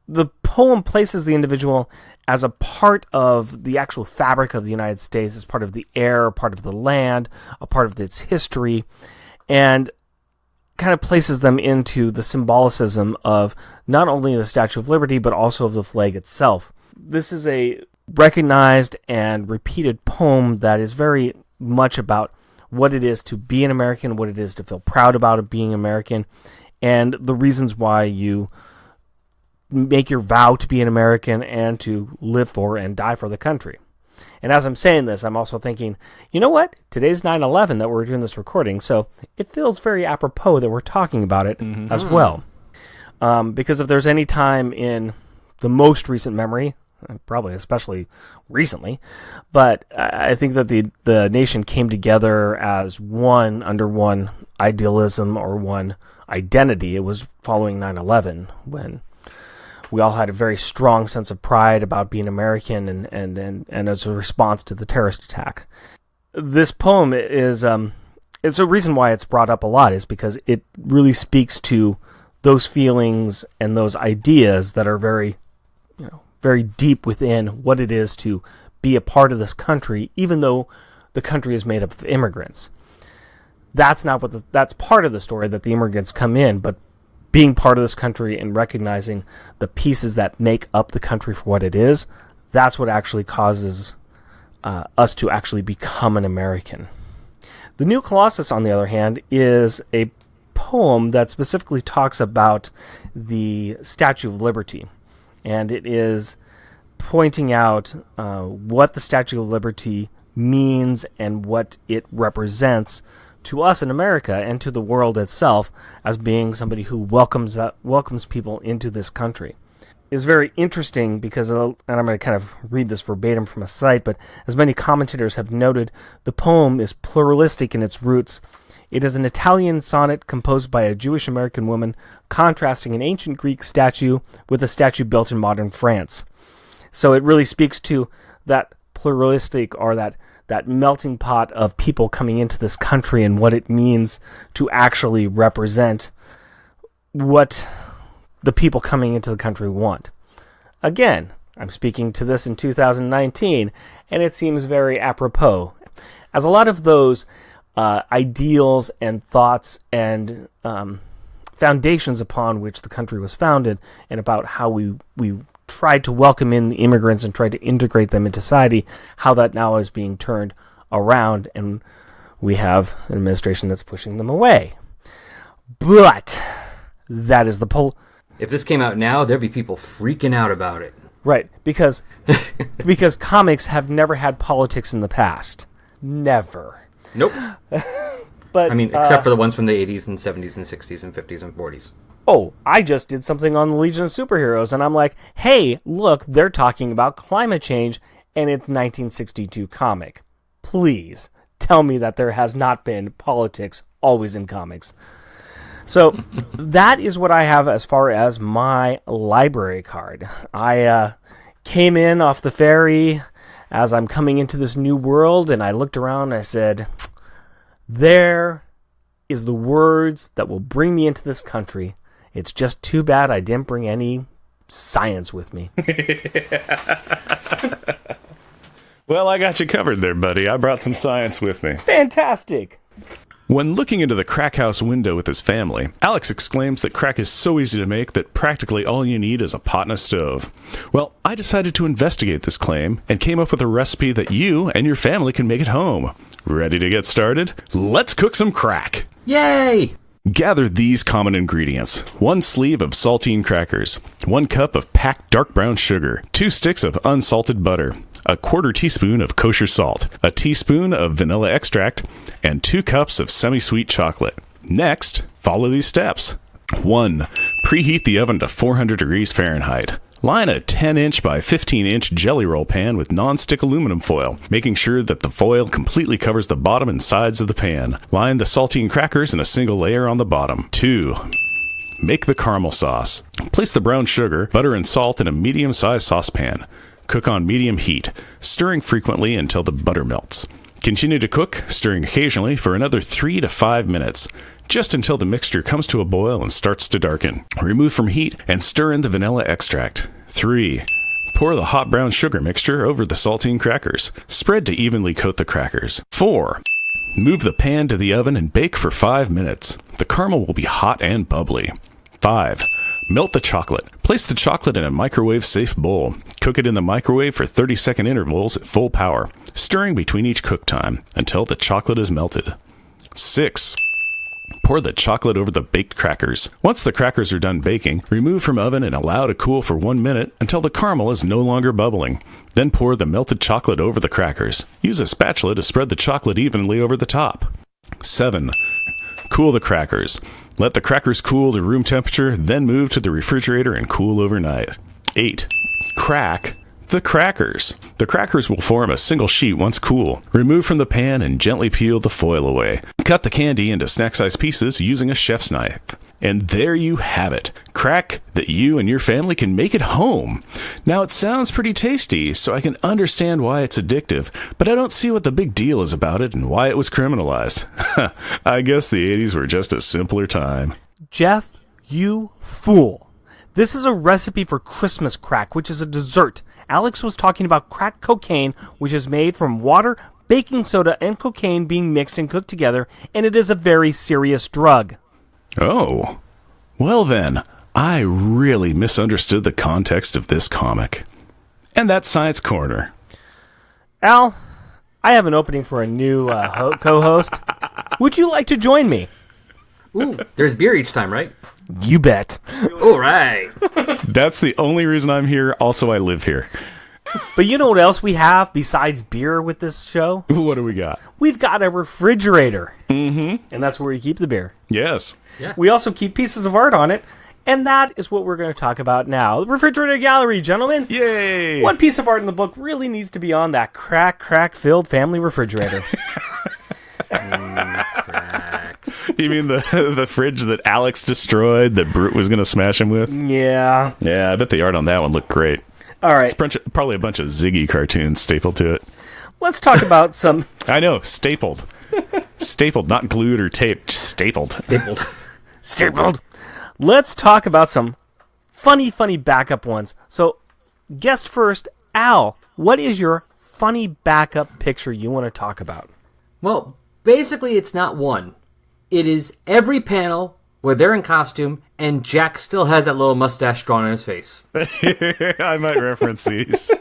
The poem places the individual as a part of the actual fabric of the United States, as part of the air, part of the land, a part of its history, and kind of places them into the symbolicism of not only the Statue of Liberty, but also of the flag itself. This is a recognized and repeated poem that is very much about what it is to be an American, what it is to feel proud about it being American, and the reasons why you make your vow to be an American and to live for and die for the country. And as I'm saying this, I'm also thinking, you know what? Today's 9/11 that we're doing this recording, so it feels very apropos that we're talking about it as well. Because if there's any time in the most recent memory, probably especially recently, but I think that the nation came together as one under one idealism or one identity. It was following 9/11 when we all had a very strong sense of pride about being American and as a response to the terrorist attack. This poem is it's a reason why it's brought up a lot is because it really speaks to those feelings and those ideas that are very, very deep within what it is to be a part of this country, even though the country is made up of immigrants. That's not that's part of the story that the immigrants come in, but being part of this country and recognizing the pieces that make up the country for what it is, that's what actually causes us to actually become an American. The New Colossus, on the other hand, is a poem that specifically talks about the Statue of Liberty. And it is pointing out what the Statue of Liberty means and what it represents to us in America and to the world itself as being somebody who welcomes people into this country. Is very interesting because, and I'm going to kind of read this verbatim from a site, but as many commentators have noted, the poem is pluralistic in its roots. It is an Italian sonnet composed by a Jewish American woman contrasting an ancient Greek statue with a statue built in modern France. So it really speaks to that pluralistic or that melting pot of people coming into this country and what it means to actually represent what the people coming into the country want. Again, I'm speaking to this in 2019, and it seems very apropos, as a lot of those ideals and thoughts and foundations upon which the country was founded and about how we tried to welcome in the immigrants and tried to integrate them into society, how that now is being turned around, and we have an administration that's pushing them away. But that is the If this came out now, there'd be people freaking out about it. Right, because comics have never had politics in the past. Never. Nope. But I mean, except for the ones from the 80s and 70s and 60s and 50s and 40s. Oh, I just did something on the Legion of Superheroes, and I'm like, hey, look, they're talking about climate change, and it's 1962 comic. Please tell me that there has not been politics always in comics. So that is what I have as far as my library card. I came in off the ferry as I'm coming into this new world, and I looked around and I said, there is the words that will bring me into this country. It's just too bad I didn't bring any science with me. Well, I got you covered there, buddy. I brought some science with me. Fantastic. When looking into the crack house window with his family, Alex exclaims that crack is so easy to make that practically all you need is a pot and a stove. Well, I decided to investigate this claim and came up with a recipe that you and your family can make at home. Ready to get started? Let's cook some crack! Yay! Gather these common ingredients: 1 sleeve of saltine crackers, 1 cup of packed dark brown sugar, 2 sticks of unsalted butter, a 1/4 teaspoon of kosher salt, a teaspoon of vanilla extract, and 2 cups of semi-sweet chocolate. Next, follow these steps. 1. Preheat the oven to 400 degrees Fahrenheit. Line a 10-inch by 15-inch jelly roll pan with non-stick aluminum foil, making sure that the foil completely covers the bottom and sides of the pan. Line the saltine crackers in a single layer on the bottom. 2. Make the caramel sauce. Place the brown sugar, butter, and salt in a medium-sized saucepan. Cook on medium heat, stirring frequently until the butter melts. Continue to cook, stirring occasionally for another 3 to 5 minutes, just until the mixture comes to a boil and starts to darken. Remove from heat and stir in the vanilla extract. 3. Pour the hot brown sugar mixture over the saltine crackers. Spread to evenly coat the crackers. 4. Move the pan to the oven and bake for 5 minutes. The caramel will be hot and bubbly. 5. Melt the chocolate. Place the chocolate in a microwave-safe bowl. Cook it in the microwave for 30-second intervals at full power, stirring between each cook time until the chocolate is melted. 6. Pour the chocolate over the baked crackers. Once the crackers are done baking, remove from oven and allow to cool for 1 minute until the caramel is no longer bubbling. Then pour the melted chocolate over the crackers. Use a spatula to spread the chocolate evenly over the top. 7. Cool the crackers. Let the crackers cool to room temperature, then move to the refrigerator and cool overnight. 8. Crack the crackers. The crackers will form a single sheet once cool. Remove from the pan and gently peel the foil away. Cut the candy into snack-sized pieces using a chef's knife. And there you have it. Crack that you and your family can make at home. Now, it sounds pretty tasty, so I can understand why it's addictive, but I don't see what the big deal is about it and why it was criminalized. I guess the 80s were just a simpler time. Jeff, you fool. This is a recipe for Christmas crack, which is a dessert. Alex was talking about crack cocaine, which is made from water, baking soda, and cocaine being mixed and cooked together, and it is a very serious drug. Oh. Well then, I really misunderstood the context of this comic. And that's Science Corner. Al, I have an opening for a new co-host. Would you like to join me? Ooh, there's beer each time, right? You bet. All right. That's the only reason I'm here. Also, I live here. But you know what else we have besides beer with this show? What do we got? We've got a refrigerator. Mm-hmm. And that's where you keep the beer. Yes. Yeah. We also keep pieces of art on it. And that is what we're going to talk about now. The refrigerator gallery, gentlemen. Yay! One piece of art in the book really needs to be on that crack-filled family refrigerator. Crack. You mean the fridge that Alex destroyed that Brute was going to smash him with? Yeah. Yeah, I bet the art on that one looked great. All right. It's probably a bunch of Ziggy cartoons stapled to it. Let's talk about some... I know, stapled. Stapled, not glued or taped, just stapled. Stapled. Let's talk about some funny backup ones. So, guest first, Al, what is your funny backup picture you want to talk about? Well, basically, it's not one. It is every panel where they're in costume and Jack still has that little mustache drawn on his face. I might reference these.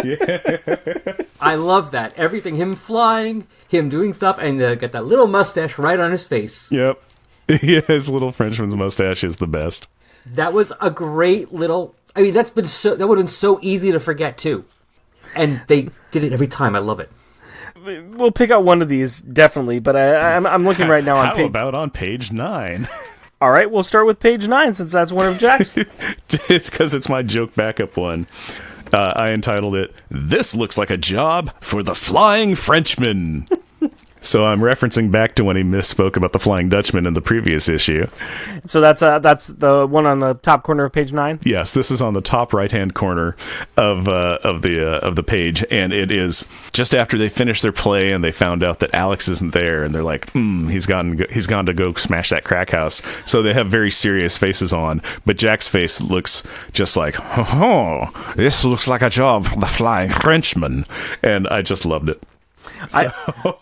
Yeah. I love that. Everything, him flying, him doing stuff, and get that little mustache right on his face. Yep. Yeah, his little Frenchman's mustache is the best. That was a great little... I mean, that would have been so easy to forget, too. And they did it every time. I love it. We'll pick out one of these, definitely, but I'm looking right now on How about on page 9? All right, we'll start with page 9, since that's one of Jack's. It's because it's my joke backup one. I entitled it, "This Looks Like a Job for the Flying Frenchman." So I'm referencing back to when he misspoke about the Flying Dutchman in the previous issue. So that's the one on the top corner of page 9? Yes, this is on the top right-hand corner of the page, and it is just after they finished their play and they found out that Alex isn't there, and they're like, he's gone to go smash that crack house. So they have very serious faces on, but Jack's face looks just like, oh, this looks like a job for the Flying Frenchman, and I just loved it. So.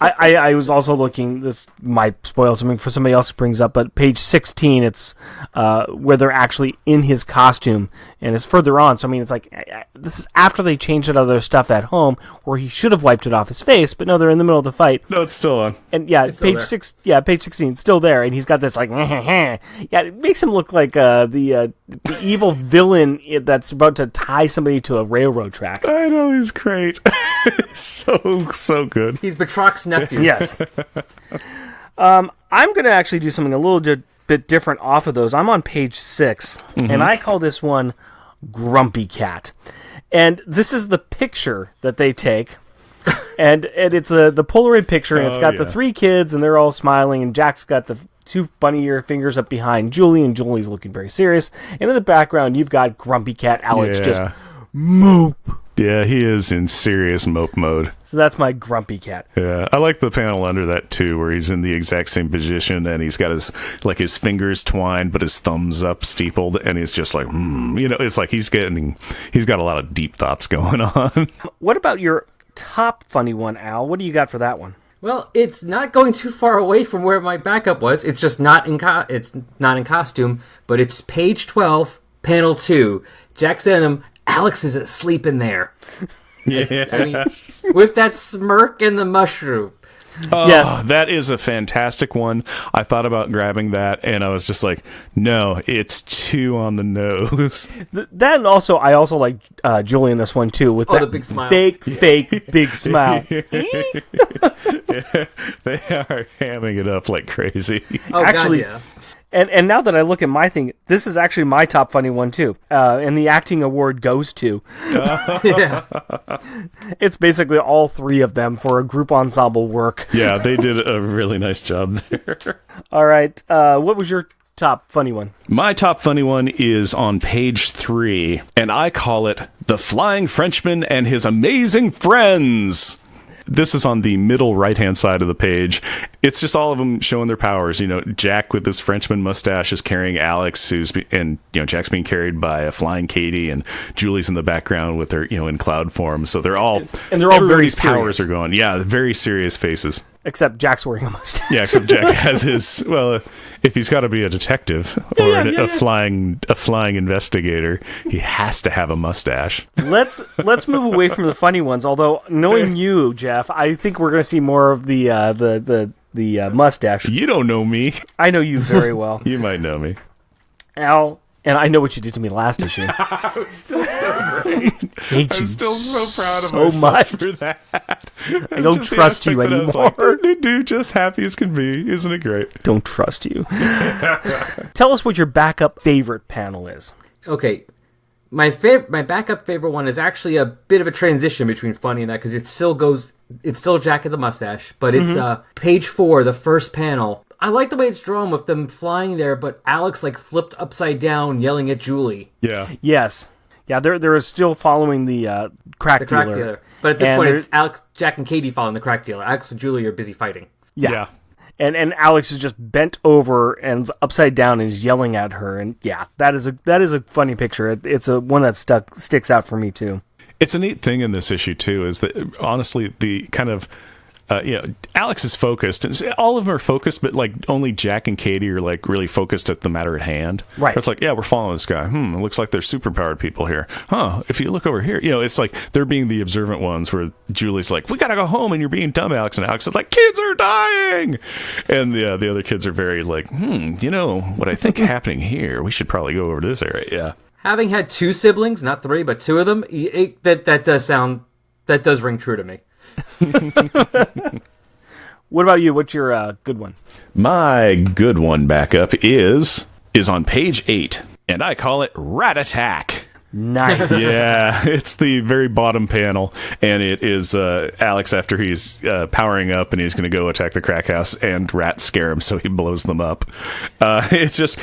I was also looking, this might spoil something for somebody else who brings up, but page 16, it's where they're actually in his costume, and it's further on. So, I mean, it's like, this is after they changed out other stuff at home, where he should have wiped it off his face, but no, they're in the middle of the fight. No, it's still on. And yeah, page 16, it's still there, and he's got this like, yeah, it makes him look like the evil villain that's about to tie somebody to a railroad track. I know, he's great. so good. He's Batrock's nephew. Yes. I'm going to actually do something a little bit different off of those. I'm on page 6, and I call this one Grumpy Cat. And this is the picture that they take. And it's the Polaroid picture, and it's got the 3 kids, and they're all smiling, and Jack's got the 2 bunny ear fingers up behind Julie, and Julie's looking very serious. And in the background, you've got Grumpy Cat Alex just mope. Yeah, he is in serious mope mode. So that's my Grumpy Cat. Yeah, I like the panel under that too, where he's in the exact same position and he's got his fingers twined, but his thumbs up steepled, and he's just like, it's like he's got a lot of deep thoughts going on. What about your top funny one, Al? What do you got for that one? Well, it's not going too far away from where my backup was. It's just not in costume, but it's page 12, panel 2. Jack said to him, Alex is asleep in there. Yeah. I mean, with that smirk and the mushroom. Oh, yes. That is a fantastic one. I thought about grabbing that, and I was just like, no, it's too on the nose. That, and also, I also like Julie in this one, too, with that the big smile. fake big smile. They are hamming it up like crazy. Oh, Actually, God, yeah. And now that I look at my thing, this is actually my top funny one, too. And the acting award goes to. Yeah. It's basically all 3 of them for a group ensemble work. Yeah, they did a really nice job there. All right. What was your top funny one? My top funny one is on page 3, and I call it The Flying Frenchman and His Amazing Friends. This is on the middle right-hand side of the page. It's just all of them showing their powers. Jack with his Frenchman mustache is carrying Alex, Jack's being carried by a flying Katie, and Julie's in the background with her, in cloud form. So they're all very serious. Powers are going. Yeah, very serious faces. Except Jack's wearing a mustache. Yeah, except Jack has his. Well, if he's got to be a detective or a flying investigator, he has to have a mustache. Let's move away from the funny ones. Although knowing you, Jeff, I think we're going to see more of the mustache. You don't know me. I know you very well. You might know me, Al. And I know what you did to me last issue. I was still so great. I'm still so proud of myself much for that. I don't trust you anymore. Dude, just happy as can be. Isn't it great? Don't trust you. Tell us what your backup favorite panel is. Okay. My backup favorite one is actually a bit of a transition between funny and that, because it's still Jack and the mustache, but it's page 4, the first panel. I like the way it's drawn with them flying there, but Alex flipped upside down, yelling at Julie. Yeah. Yes. Yeah, they're still following the crack dealer. But at this point, it's Alex, Jack, and Katie following the crack dealer. Alex and Julie are busy fighting. Yeah. And Alex is just bent over and upside down and is yelling at her. And yeah, that is a funny picture. It's a one that sticks out for me too. It's a neat thing in this issue too, is that honestly the kind of Alex is focused, and all of them are focused, but only Jack and Katie are really focused at the matter at hand. Right. It's we're following this guy. It looks like there's superpowered people here. If you look over here, it's like they're being the observant ones, where Julie's like, we gotta go home, and you're being dumb, Alex. And Alex is like, kids are dying. And the other kids are very like, what I think happening here, we should probably go over to this area. Yeah. Having had 2 siblings, not 3, but 2 of them, that does ring true to me. What about you? What's your good one? My good one backup is on page 8, and I call it Rat Attack. Nice. Yeah, it's the very bottom panel, and it is Alex after he's powering up, and he's going to go attack the crack house, and rats scare him, so he blows them up. It's just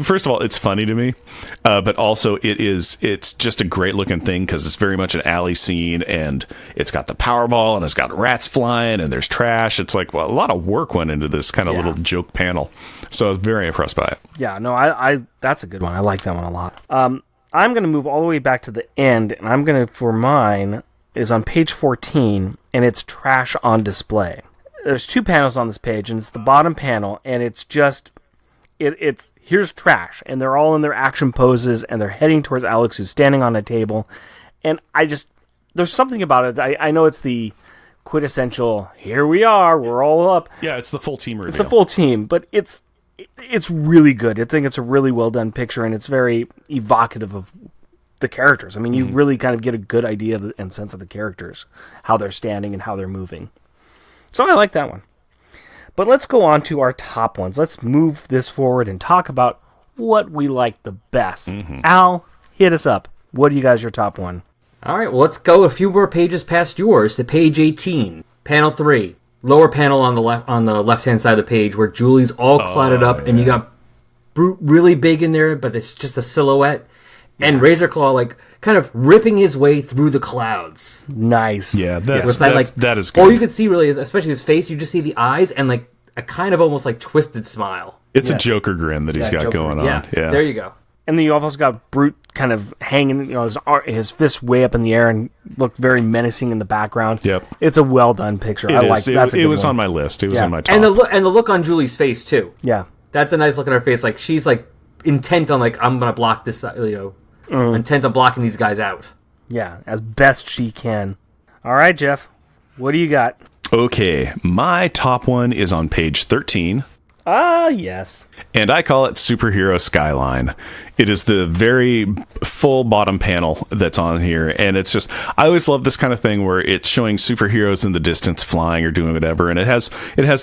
first of all, it's funny to me, but also it's just a great looking thing because it's very much an alley scene, and it's got the Powerball, and it's got rats flying, and there's trash. It's like, well, a lot of work went into this kind of little joke panel, so I was very impressed by it. Yeah, no, I that's a good one. I like that one a lot. I'm going to move all the way back to the end, and I'm going to, for mine, is on page 14, and it's trash on display. There's 2 panels on this page, and it's the bottom panel, and it's just, it's here's trash, and they're all in their action poses, and they're heading towards Alex, who's standing on a table, and there's something about it. I know it's the quintessential, here we are, we're all up. Yeah, it's the full team reveal. It's a full team, but it's really good. I think it's a really well done picture, and it's very evocative of the characters. I mean, you really kind of get a good idea and sense of the characters, how they're standing and how they're moving. So I like that one. But let's go on to our top ones. Let's move this forward and talk about what we like the best. Al, hit us up. What do you guys your top one? All right, well, let's go a few more pages past yours to page 18, panel 3. Lower panel on the left-hand side of the page where Julie's all clouded up, and you got Brute really big in there, but it's just a silhouette, and Razorclaw like kind of ripping his way through the clouds. Nice. Yeah, that is good. All you can see really is, especially his face, you just see the eyes and like a kind of almost like twisted smile. It's a Joker grin that he's got going on. Yeah, there you go. And then you also got Brute kind of hanging, his fists way up in the air and look very menacing in the background. Yep. It's a well done picture. I like that. It was on my list. It was in my top. And the look on Julie's face too. Yeah. That's a nice look on her face. Like she's like intent on like, I'm gonna block this, intent on blocking these guys out. Yeah, as best she can. All right, Jeff. What do you got? Okay, my top one is on page 13. Ah, yes. And I call it Superhero Skyline. It is the very full bottom panel that's on here. And it's just, I always love this kind of thing where it's showing superheroes in the distance flying or doing whatever. And it has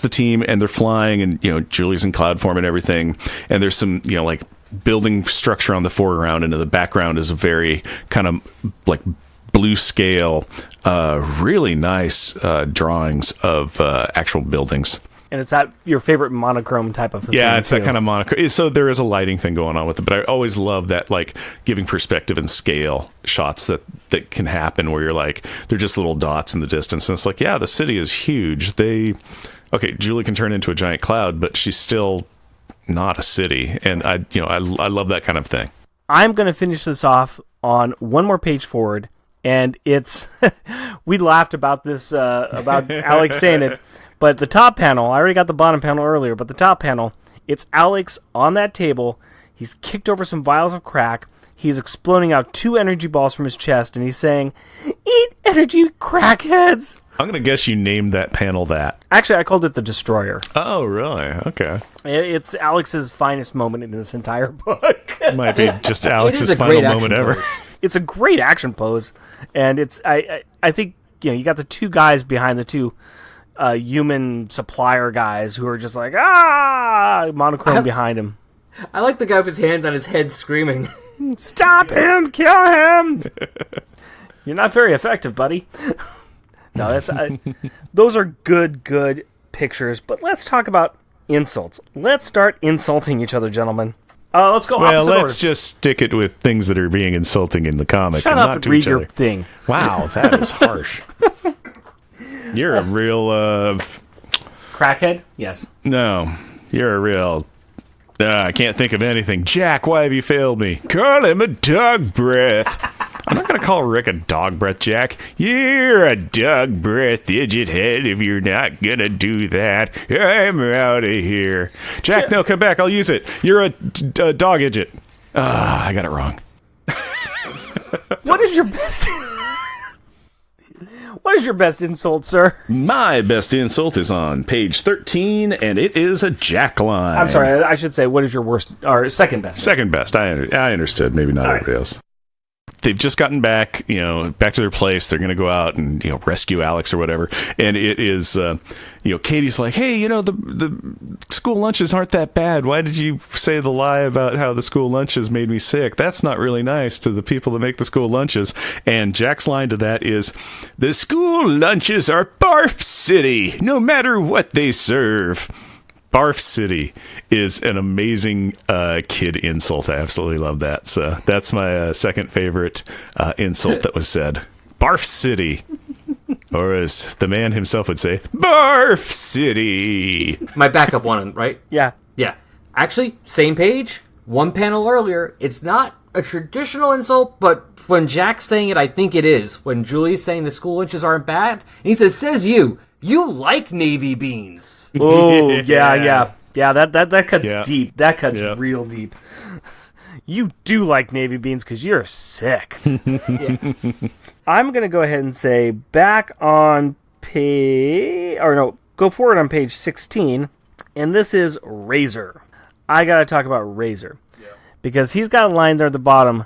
the team and they're flying and, Julie's in cloud form and everything. And there's some, like building structure on the foreground. And in the background is a very kind of like blue scale, really nice drawings of actual buildings. And it's that your favorite monochrome type of thing. Yeah, it's that kind of monochrome. So there is a lighting thing going on with it, but I always love that, like, giving perspective and scale shots that can happen where you're like, they're just little dots in the distance. And it's like, yeah, the city is huge. Julie can turn into a giant cloud, but she's still not a city. And I love that kind of thing. I'm going to finish this off on one more page forward. And it's, we laughed about this, about Alex saying it. But the top panel, I already got the bottom panel earlier, but the top panel, it's Alex on that table. He's kicked over some vials of crack. He's exploding out 2 energy balls from his chest, and he's saying, "Eat energy, crackheads!" I'm going to guess you named that panel that. Actually, I called it the Destroyer. Oh, really? Okay. It's Alex's finest moment in this entire book. It might be just Alex's final moment ever. It's a great action pose, and it's I think you got the 2 guys behind the 2 human supplier guys who are just like, monochrome behind him. I like the guy with his hands on his head screaming, "Stop him! Kill him!" You're not very effective, buddy. No, that's those are good pictures, but let's talk about insults. Let's start insulting each other, gentlemen. Let's go opposite order. Let's just stick it with things that are being insulting in the comic. Shut up and read your thing. Wow, that is harsh. You're a real crackhead? Yes. No, you're a real I can't think of anything. Jack, why have you failed me? Call him a dog breath. I'm not going to call Rick a dog breath, Jack. You're a dog breath idiot head if you're not going to do that. I'm out of here. Jack, no, come back. I'll use it. You're a dog idiot. I got it wrong. What is your best... What is your best insult, sir? My best insult is on page 13, and it is a Jack line. I'm sorry, I should say, what is your worst, or second best? Second best. I understood. Maybe not everybody else. they've just gotten back, back to their place. They're going to go out and, rescue Alex or whatever. And it is, Katie's like, hey, the school lunches aren't that bad. Why did you say the lie about how the school lunches made me sick? That's not really nice to the people that make the school lunches. And Jack's line to that is, the school lunches are barf city, no matter what they serve. Barf City is an amazing kid insult. I absolutely love that. So that's my second favorite insult that was said. Barf City. Or as the man himself would say, Barf City. My backup one, right? Yeah. Yeah. Actually, same page, one panel earlier. It's not a traditional insult, but when Jack's saying it, I think it is. When Julie's saying the school lunches aren't bad, and he says you. You like navy beans. Oh, yeah. That cuts deep. That cuts real deep. You do like navy beans because you're sick. Yeah. I'm going to go ahead and say back on go forward on page 16, and this is Razor. I got to talk about Razor. Yeah. Because he's got a line there at the bottom.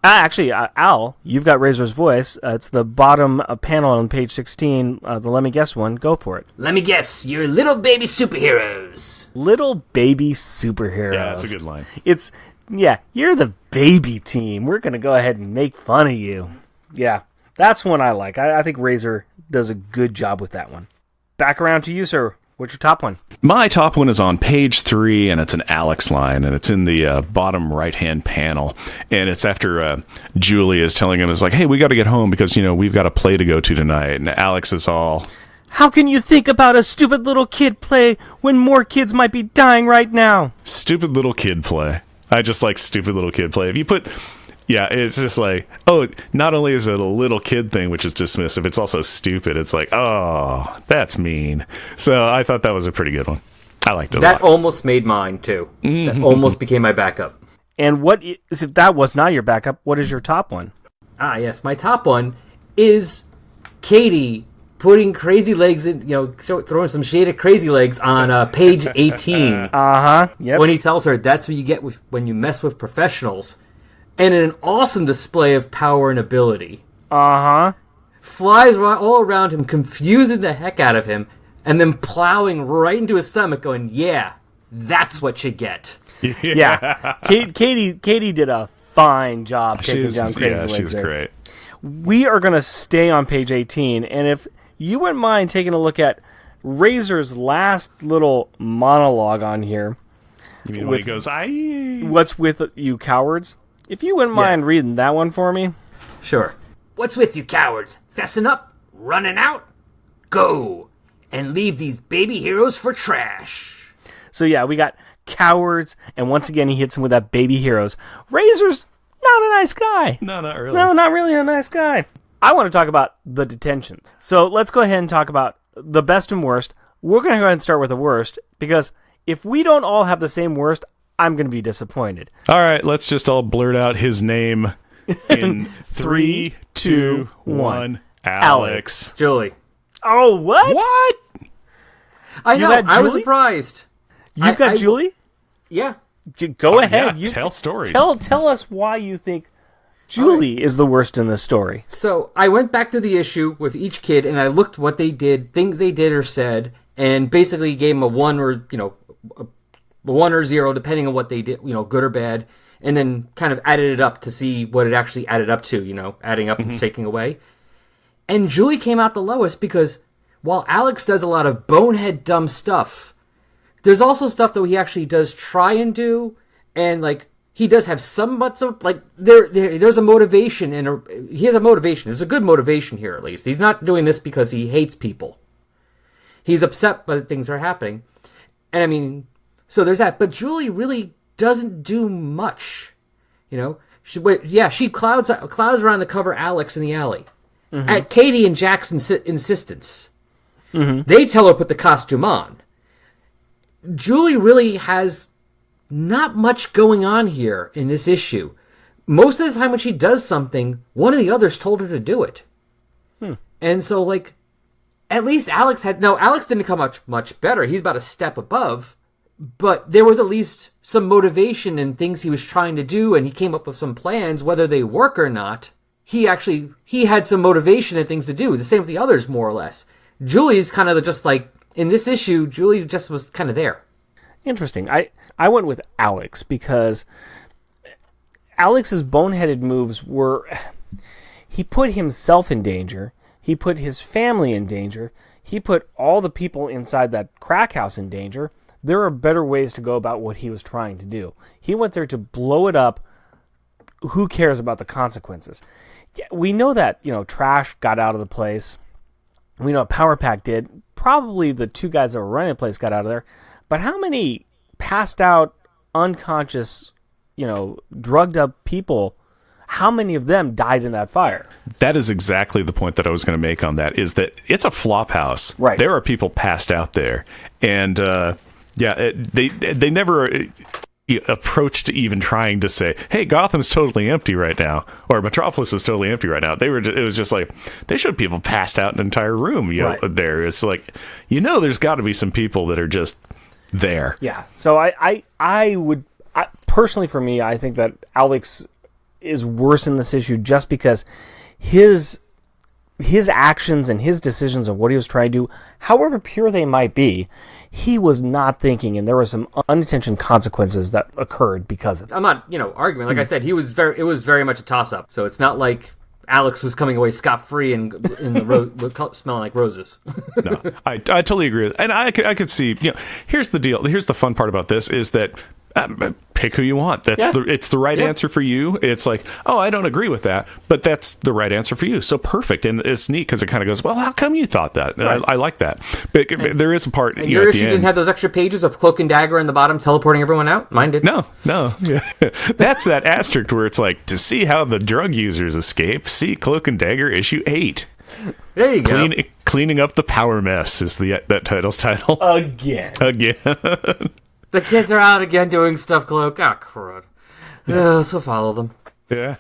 Actually, Al, you've got Razor's voice. It's the bottom panel on page 16, the Let Me Guess one. Go for it. Let me guess, you're little baby superheroes. Little baby superheroes. Yeah, that's a good line. You're the baby team. We're going to go ahead and make fun of you. Yeah, that's one I like. I think Razor does a good job with that one. Back around to you, sir. What's your top one? My top one is on page 3, and it's an Alex line, and it's in the bottom right-hand panel. And it's after Julie is telling him, it's like, hey, we got to get home because, we've got a play to go to tonight. And Alex is all, how can you think about a stupid little kid play when more kids might be dying right now? Stupid little kid play. I just like stupid little kid play. If you put... Yeah, it's just like, not only is it a little kid thing, which is dismissive, it's also stupid. It's like, oh, that's mean. So I thought that was a pretty good one. I liked it a lot. That almost made mine, too. That almost became my backup. And if that was not your backup, what is your top one? Ah, yes, my top one is Katie putting crazy legs in, throwing some shade at crazy legs on page 18. Uh-huh, yep. When he tells her that's what you get when you mess with professionals. And in an awesome display of power and ability. Uh-huh. Flies all around him, confusing the heck out of him, and then plowing right into his stomach, going, yeah, that's what you get. Yeah. Katie did a fine job taking down crazy legs. Yeah, she's great. We are going to stay on page 18, and if you wouldn't mind taking a look at Razor's last little monologue on here. You mean when he goes, what's with you cowards? If you wouldn't mind reading that one for me. Sure. What's with you cowards? Fessing up? Running out? Go! And leave these baby heroes for trash. So yeah, we got cowards, and once again he hits him with that baby heroes. Razor's not a nice guy. No, not really. No, not really a nice guy. I want to talk about the detention. So let's go ahead and talk about the best and worst. We're going to go ahead and start with the worst, because if we don't all have the same worst, I'm going to be disappointed. All right, let's just all blurt out his name in 3, 2, 1. Alex. Julie. Oh, what? What? I know. I was surprised. You've got Julie? Yeah. Go ahead. Yeah, tell stories. Tell us why you think Julie is the worst in this story. So I went back to the issue with each kid, and I looked what they did, things they did or said, and basically gave them a 1 or, a 1 or 0, depending on what they did, good or bad, and then kind of added it up to see what it actually added up to, adding up and taking away. And Julie came out the lowest because while Alex does a lot of bonehead dumb stuff, there's also stuff that he actually does try and do, and he does have some butts of there's a motivation, and he has a motivation. There's a good motivation here, at least. He's not doing this because he hates people. He's upset by the things that are happening, and so there's that. But Julie really doesn't do much, She clouds around to cover Alex in the alley at Katie and Jack's insistence. Mm-hmm. They tell her to put the costume on. Julie really has not much going on here in this issue. Most of the time when she does something, one of the others told her to do it. And so, at least Alex didn't come much better. He's about a step above But there was at least some motivation in things he was trying to do, and he came up with some plans, whether they work or not. He had some motivation and things to do. The same with the others, more or less. Julie's kind of just like, in this issue, Julie just was kind of there. Interesting. I went with Alex because Alex's boneheaded moves were... He put himself in danger. He put his family in danger. He put all the people inside that crack house in danger. There are better ways to go about what he was trying to do. He went there to blow it up. Who cares about the consequences? We know that, Trash got out of the place. We know what Power Pack did. Probably the two guys that were running the place got out of there. But how many passed out, unconscious, drugged up people, how many of them died in that fire? That is exactly the point that I was going to make on that, is that it's a flop house. Right. There are people passed out there. And, they never approached even trying to say, hey, Gotham's totally empty right now, or Metropolis is totally empty right now. It was just like, they showed people passed out in an entire room there. It's like, there's got to be some people that are just there. Yeah. So I would personally, for me, I think that Alex is worse in this issue just because his actions and his decisions of what he was trying to do, however pure they might be, he was not thinking, and there were some unintentional consequences that occurred because of it. I'm not, arguing. Like I said, it was very much a toss-up. So it's not like Alex was coming away scot-free and in the smelling like roses. No, I totally agree. And I could see, here's the deal. Here's the fun part about this is that pick who you want. It's the right answer for you. It's like, oh, I don't agree with that, but that's the right answer for you. So perfect. And it's neat because it kind of goes, well, how come you thought that? Right. I like that. But there is a part, and your issue didn't have those extra pages of Cloak and Dagger in the bottom teleporting everyone out? Mine did. No. Yeah. That's that asterisk where it's like, to see how the drug users escape, see Cloak and Dagger issue 8. There you go. Cleaning up the power mess is that title's title. Again. The kids are out again doing stuff, Cloak. Ah, crud. So follow them. Yeah.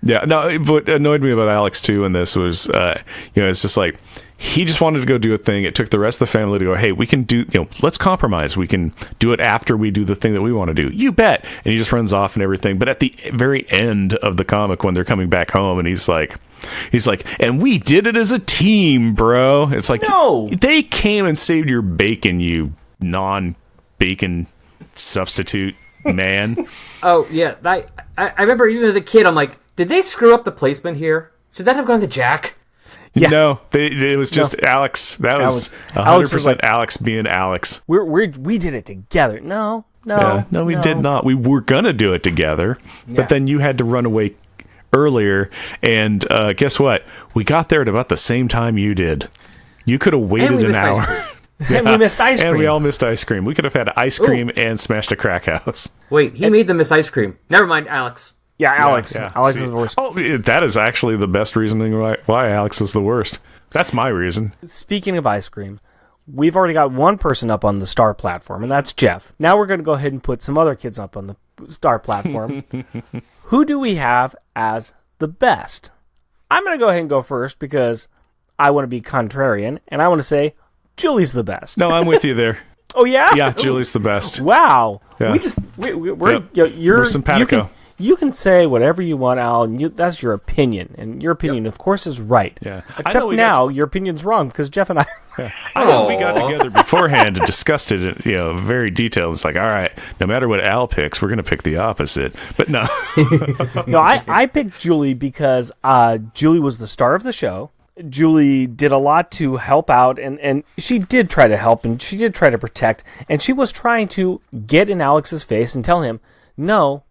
No, what annoyed me about Alex, too, in this was, it's just like, he just wanted to go do a thing. It took the rest of the family to go, hey, we can do, let's compromise. We can do it after we do the thing that we want to do. You bet. And he just runs off and everything. But at the very end of the comic, when they're coming back home, and he's like, and we did it as a team, bro. It's like, no, they came and saved your bacon, you non-bacon substitute man. Oh, yeah. I remember even as a kid, I'm like, did they screw up the placement here? Should that have gone to Jack? Yeah. No, it was just Alex. That was 100% Alex being Alex. We did it together. No, we did not. We were gonna do it together, but then you had to run away earlier, and guess what? We got there at about the same time you did. You could have waited an hour. And we missed ice cream. And we all missed ice cream. We could have had ice cream and smashed a crack house. Wait, he made them miss ice cream. Never mind, Alex. Yeah, Alex. Yeah. Alex is the worst. Oh, that is actually the best reasoning why Alex is the worst. That's my reason. Speaking of ice cream, we've already got one person up on the Star platform, and that's Jeff. Now we're going to go ahead and put some other kids up on the Star platform. Who do we have as the best? I'm going to go ahead and go first because I want to be contrarian, and I want to say Julie's the best. No, I'm with you there. Oh, yeah? Yeah, Julie's the best. Wow. Yeah. We're simpatico. You can say whatever you want, Al, and that's your opinion. And your opinion, of course, is right. Yeah. Except now, your opinion's wrong, because Jeff and I... I know we got together beforehand and discussed it, very detailed. It's like, all right, no matter what Al picks, we're going to pick the opposite. But no. No, I picked Julie because Julie was the star of the show. Julie did a lot to help out, and she did try to help, and she did try to protect, and she was trying to get in Alex's face and tell him, no,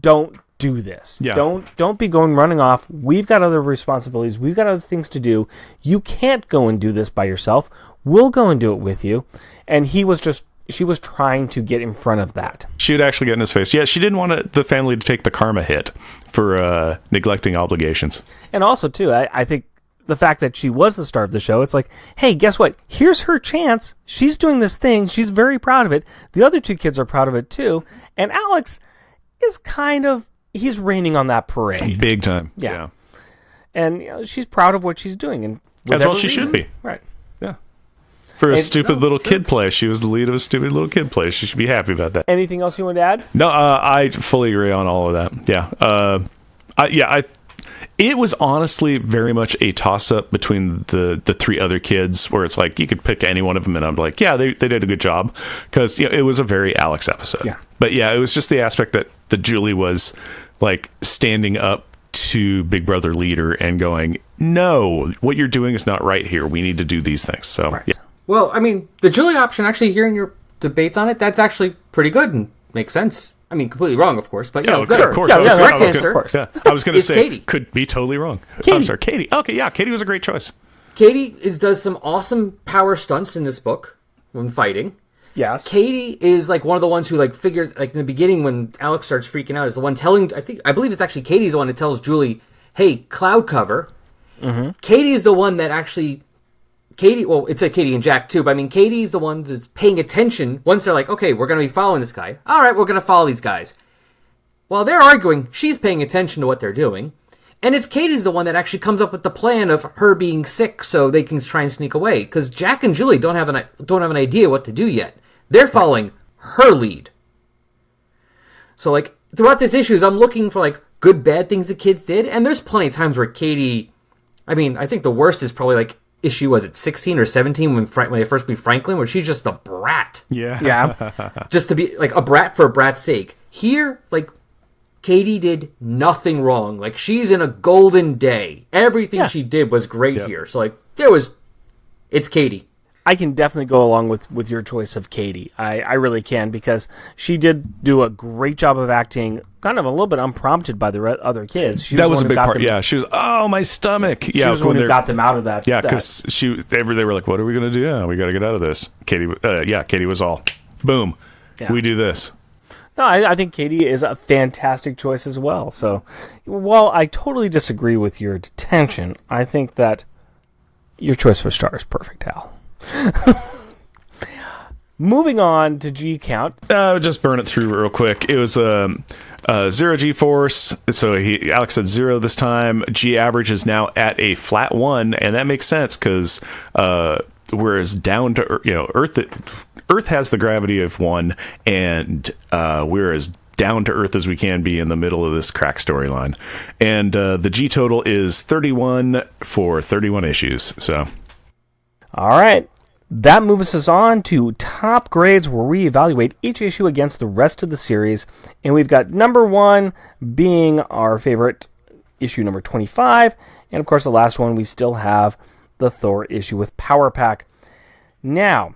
don't do this. Yeah. Don't be running off. We've got other responsibilities. We've got other things to do. You can't go and do this by yourself. We'll go and do it with you. And she was trying to get in front of that. She would actually get in his face. Yeah, she didn't want the family to take the karma hit for neglecting obligations. And also, too, I think the fact that she was the star of the show, it's like, hey, guess what? Here's her chance. She's doing this thing. She's very proud of it. The other two kids are proud of it, too. And Alex is he's raining on that parade. Big time. Yeah. And she's proud of what she's doing. And as well she should be. Right. Yeah. For a stupid little kid play. She was the lead of a stupid little kid play. She should be happy about that. Anything else you want to add? No, I fully agree on all of that. Yeah. It was honestly very much a toss-up between the three other kids, where it's like you could pick any one of them, and I'm like, yeah, they did a good job, because it was a very Alex episode. Yeah. But yeah, it was just the aspect that Julie was like standing up to Big Brother leader and going, no, what you're doing is not right here. We need to do these things. So Right. yeah. Well, I mean, the Julie option, actually hearing your debates on it, that's actually pretty good and makes sense. I mean, completely wrong, of course, but good. Of course. Yeah, correct answer. I was going to It's say, Katie. could be totally wrong. Katie. I'm sorry, Katie. Okay, yeah, Katie was a great choice. Katie does some awesome power stunts in this book when fighting. Yes. Katie is like one of the ones who like figures, like in the beginning when Alex starts freaking out, is the one telling. I believe it's actually Katie's the one that tells Julie, "Hey, cloud cover." Mm-hmm. Katie is the one that actually. Well, it's Katie and Jack too, but I mean, Katie's the one that's paying attention. Once they're like, "Okay, we're going to be following this guy. All right, we're going to follow these guys." While they're arguing, she's paying attention to what they're doing. And it's Katie's the one that actually comes up with the plan of her being sick so they can try and sneak away. Because Jack and Julie don't have an idea what to do yet. They're following her lead. So, like, throughout this issues, I'm looking for, like, good, bad things the kids did. And there's plenty of times where Katie... I mean, I think the worst is probably, like, issue, was it 16 or 17 when they first meet Franklin, where she's just a brat. Yeah. Yeah. Just to be, like, a brat for a brat's sake. Here, like... Katie did nothing wrong. Like, she's in a golden day. Everything she did was great here. So, like, it's Katie. I can definitely go along with your choice of Katie. I really can, because she did do a great job of acting, kind of a little bit unprompted by the other kids. That was a big part. Yeah, she was, oh, my stomach. She was the one who got them out of that. Yeah, because they were like, what are we going to do? Yeah, we got to get out of this. Katie was all, boom, we do this. No, I think Katie is a fantastic choice as well. So, while I totally disagree with your detention, I think that your choice for star is perfect, Hal. Moving on to G count. Just burn it through real quick. It was 0 G force. So Alex said 0 this time. G average is now at a flat 1, and that makes sense because whereas down to Earth has the gravity of 1, and we're as down to Earth as we can be in the middle of this crack storyline. And the G total is 31 for 31 issues. So, all right. That moves us on to top grades, where we evaluate each issue against the rest of the series. And we've got number 1 being our favorite issue, number 25. And of course, the last one, we still have the Thor issue with Power Pack. Now,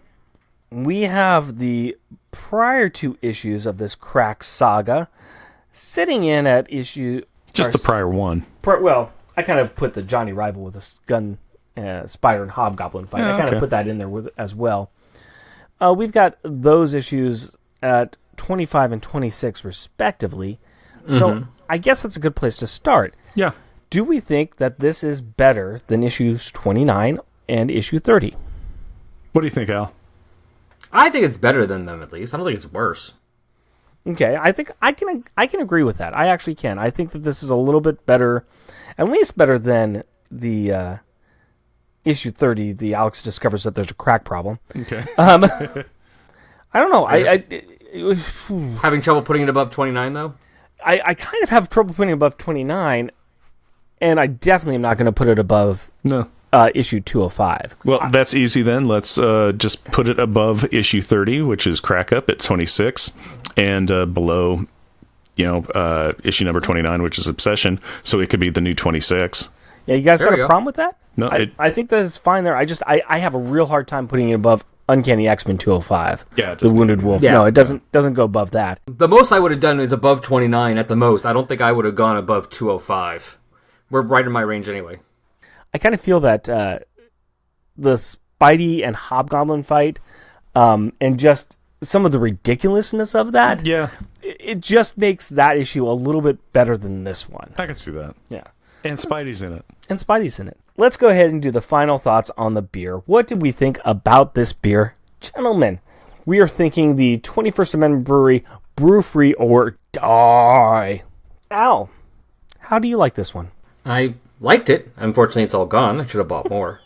we have the prior 2 issues of this crack saga sitting in at issue... Just the prior one. Well, I kind of put the Johnny Rival with a gun... Spider and Hobgoblin fight. I kind of put that in there as well. We've got those issues at 25 and 26 respectively. So I guess that's a good place to start. Yeah. Do we think that this is better than issues 29 and issue 30? What do you think, Al? I think it's better than them, at least. I don't think it's worse. Okay, I think I can agree with that. I actually can. I think that this is a little bit better, at least better than the issue 30, the Alex discovers that there's a crack problem. Okay. I don't know. Having trouble putting it above 29, though? I kind of have trouble putting it above 29, and I definitely am not going to put it above issue 205. Well, that's easy then. Let's just put it above issue 30, which is Crack Up at 26, and below, issue number 29, which is Obsession, so it could be the new 26. Yeah, you guys got a problem with that? No, I think that it's fine there. I have a real hard time putting it above Uncanny X-Men 205. Yeah, the Wounded Wolf. Yeah. No, it doesn't go above that. The most I would have done is above 29 at the most. I don't think I would have gone above 205. We're right in my range anyway. I kind of feel that the Spidey and Hobgoblin fight, and just some of the ridiculousness of that, it just makes that issue a little bit better than this one. I can see that. Yeah. And Spidey's in it. Let's go ahead and do the final thoughts on the beer. What did we think about this beer? Gentlemen, we are thinking the 21st Amendment Brewery, brew free or die. Al, how do you like this one? I liked it. Unfortunately, it's all gone. I should have bought more.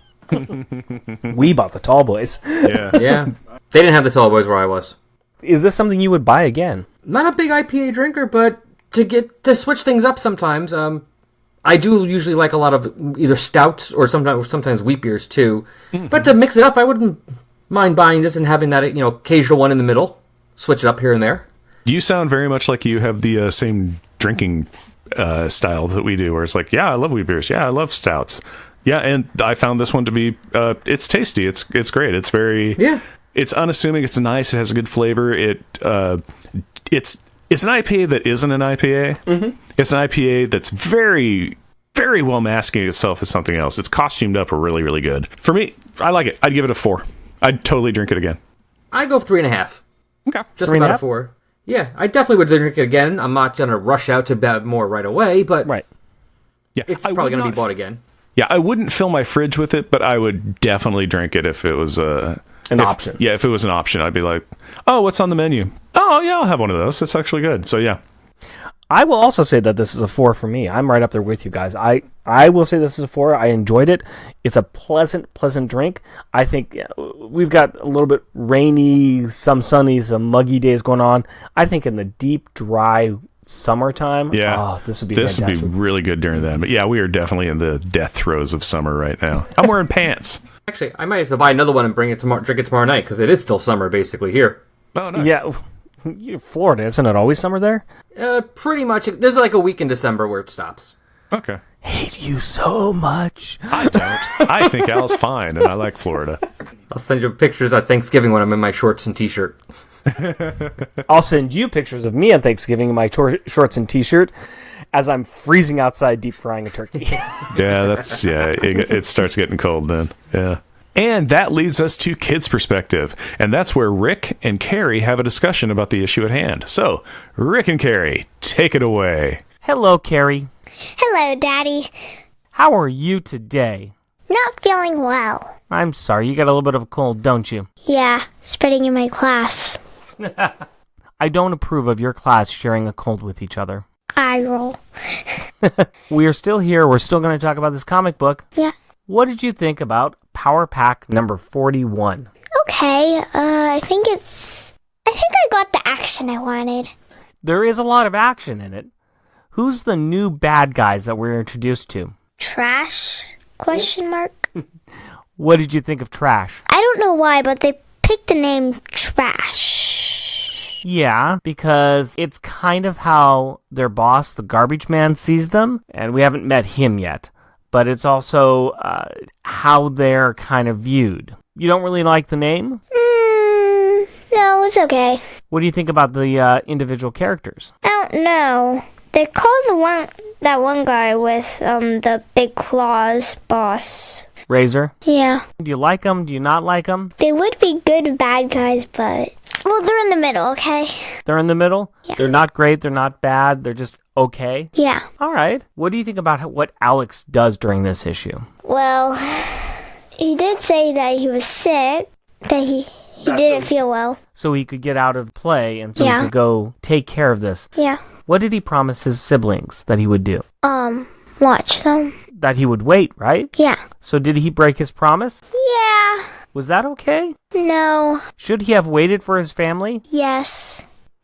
We bought the tall boys. Yeah. Yeah. They didn't have the tall boys where I was. Is this something you would buy again? Not a big IPA drinker, but to switch things up sometimes, I do usually like a lot of either stouts or sometimes wheat beers too. But to mix it up, I wouldn't mind buying this and having that, occasional one in the middle. Switch it up here and there. You sound very much like you have the same drinking style that we do, where it's like, yeah, I love wheat beers. Yeah, I love stouts. Yeah, and I found this one to be, it's tasty. It's great. It's very, it's unassuming. It's nice. It has a good flavor. It's an IPA that isn't an IPA. Mm-hmm. It's an IPA that's very, very well masking itself as something else. It's costumed up really, really good. For me, I like it. I'd give it a 4. I'd totally drink it again. I go 3.5. Okay. Just about a 4. Yeah, I definitely would drink it again. I'm not going to rush out to buy more right away, but yeah, it's probably going to be bought again. Yeah, I wouldn't fill my fridge with it, but I would definitely drink it if it was an option. Yeah, if it was an option, I'd be like, oh, what's on the menu? Oh, yeah, I'll have one of those. It's actually good. So, yeah. I will also say that this is a 4 for me. I'm right up there with you guys. I will say this is a 4. I enjoyed it. It's a pleasant drink. I think we've got a little bit rainy, some sunny, some muggy days going on. I think in the deep, dry summertime, this would be fantastic. This would be really good during that. But yeah, we are definitely in the death throes of summer right now. I'm wearing pants. Actually, I might have to buy another one and drink it tomorrow night, because it is still summer basically here. Oh, nice. Yeah. Florida, isn't it always summer there? Pretty much. There's like a week in December where it stops. Okay. Hate you so much. I don't. I think Al's fine, and I like Florida. I'll send you pictures at Thanksgiving when I'm in my shorts and t-shirt. I'll send you pictures of me on Thanksgiving in my shorts and t-shirt as I'm freezing outside deep frying a turkey. It starts getting cold then. Yeah. And that leads us to Kids' Perspective, and that's where Rick and Carrie have a discussion about the issue at hand. So, Rick and Carrie, take it away. Hello, Carrie. Hello, Daddy. How are you today? Not feeling well. I'm sorry, you got a little bit of a cold, don't you? Yeah, spreading in my class. I don't approve of your class sharing a cold with each other. Eye roll. We are still here. We're still going to talk about this comic book. Yeah. What did you think about Power Pack number 41? Okay, I think I got the action I wanted. There is a lot of action in it. Who's the new bad guys that we're introduced to? Trash? Question mark. What did you think of Trash? I don't know why, but they picked the name Trash. Yeah, because it's kind of how their boss, the garbage man, sees them, and we haven't met him yet. But it's also how they're kind of viewed. You don't really like the name? No, it's okay. What do you think about the individual characters? I don't know. They call that one guy with the big claws boss. Razor? Yeah. Do you like them? Do you not like them? They would be good bad guys, but... Well, they're in the middle, okay? They're in the middle? Yeah. They're not great, they're not bad, they're just okay? Yeah. All right. What do you think about what Alex does during this issue? Well, he did say that he was sick, that he didn't feel well. So he could get out of play and so he Yeah. could go take care of this. Yeah. What did he promise his siblings that he would do? Watch them. That he would wait, right? Yeah. So did he break his promise? Yeah. Was that okay? No. Should he have waited for his family? Yes.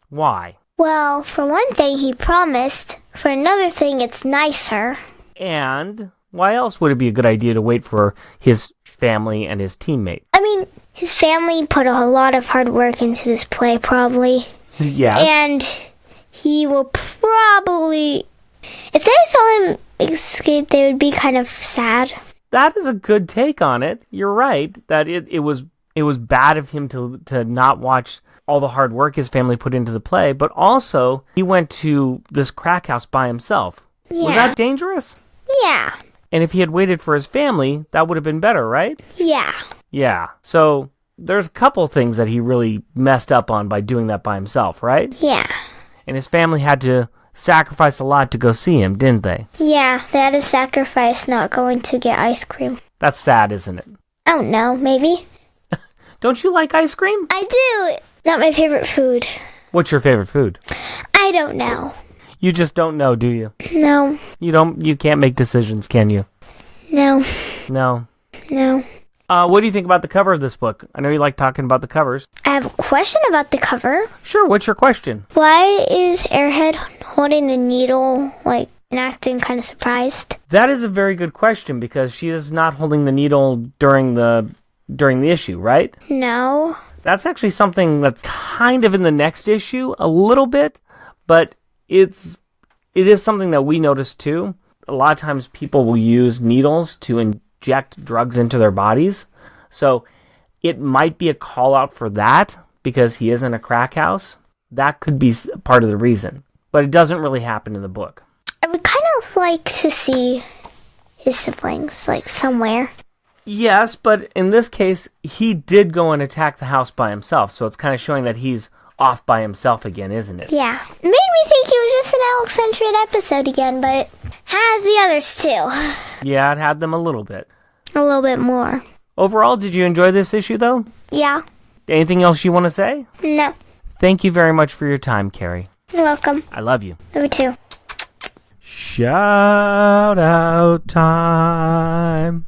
Why? Well, for one thing, he promised. For another thing, it's nicer. And why else would it be a good idea to wait for his family and his teammate? I mean, his family put a lot of hard work into this play, probably. Yes. And he will probably... If they saw him escape, they would be kind of sad. That is a good take on it. You're right that it was bad of him to not watch all the hard work his family put into the play, but also he went to this crack house by himself. Yeah. Was that dangerous? Yeah. And if he had waited for his family, that would have been better, right? Yeah. Yeah. So there's a couple things that he really messed up on by doing that by himself, right? Yeah. And his family had to sacrifice a lot to go see him, didn't they? Yeah, they had to sacrifice not going to get ice cream. That's sad, isn't it? I don't know, maybe. Don't you like ice cream? I do. Not my favorite food. What's your favorite food? I don't know. You just don't know, do you? No. You can't make decisions, can you? No. No. No. What do you think about the cover of this book? I know you like talking about the covers. I have a question about the cover. Sure, what's your question? Why is Airhead holding the needle, like, and acting kind of surprised? That is a very good question, because she is not holding the needle during the issue, right? No. That's actually something that's kind of in the next issue, a little bit, but it is something that we noticed too. A lot of times people will use needles to inject drugs into their bodies, so it might be a call out for that, because he is in a crack house. That could be part of the reason, but it doesn't really happen in the book. I would kind of like to see his siblings, like, somewhere. Yes, but in this case, he did go and attack the house by himself, so it's kind of showing that he's off by himself again, isn't it? Yeah. Made me think it was just an Alex-centered episode again, but it has the others too. Yeah, it had them a little bit. A little bit more. Overall, did you enjoy this issue, though? Yeah. Anything else you want to say? No. Thank you very much for your time, Carrie. You're welcome. I love you. Love you too. Shout out time.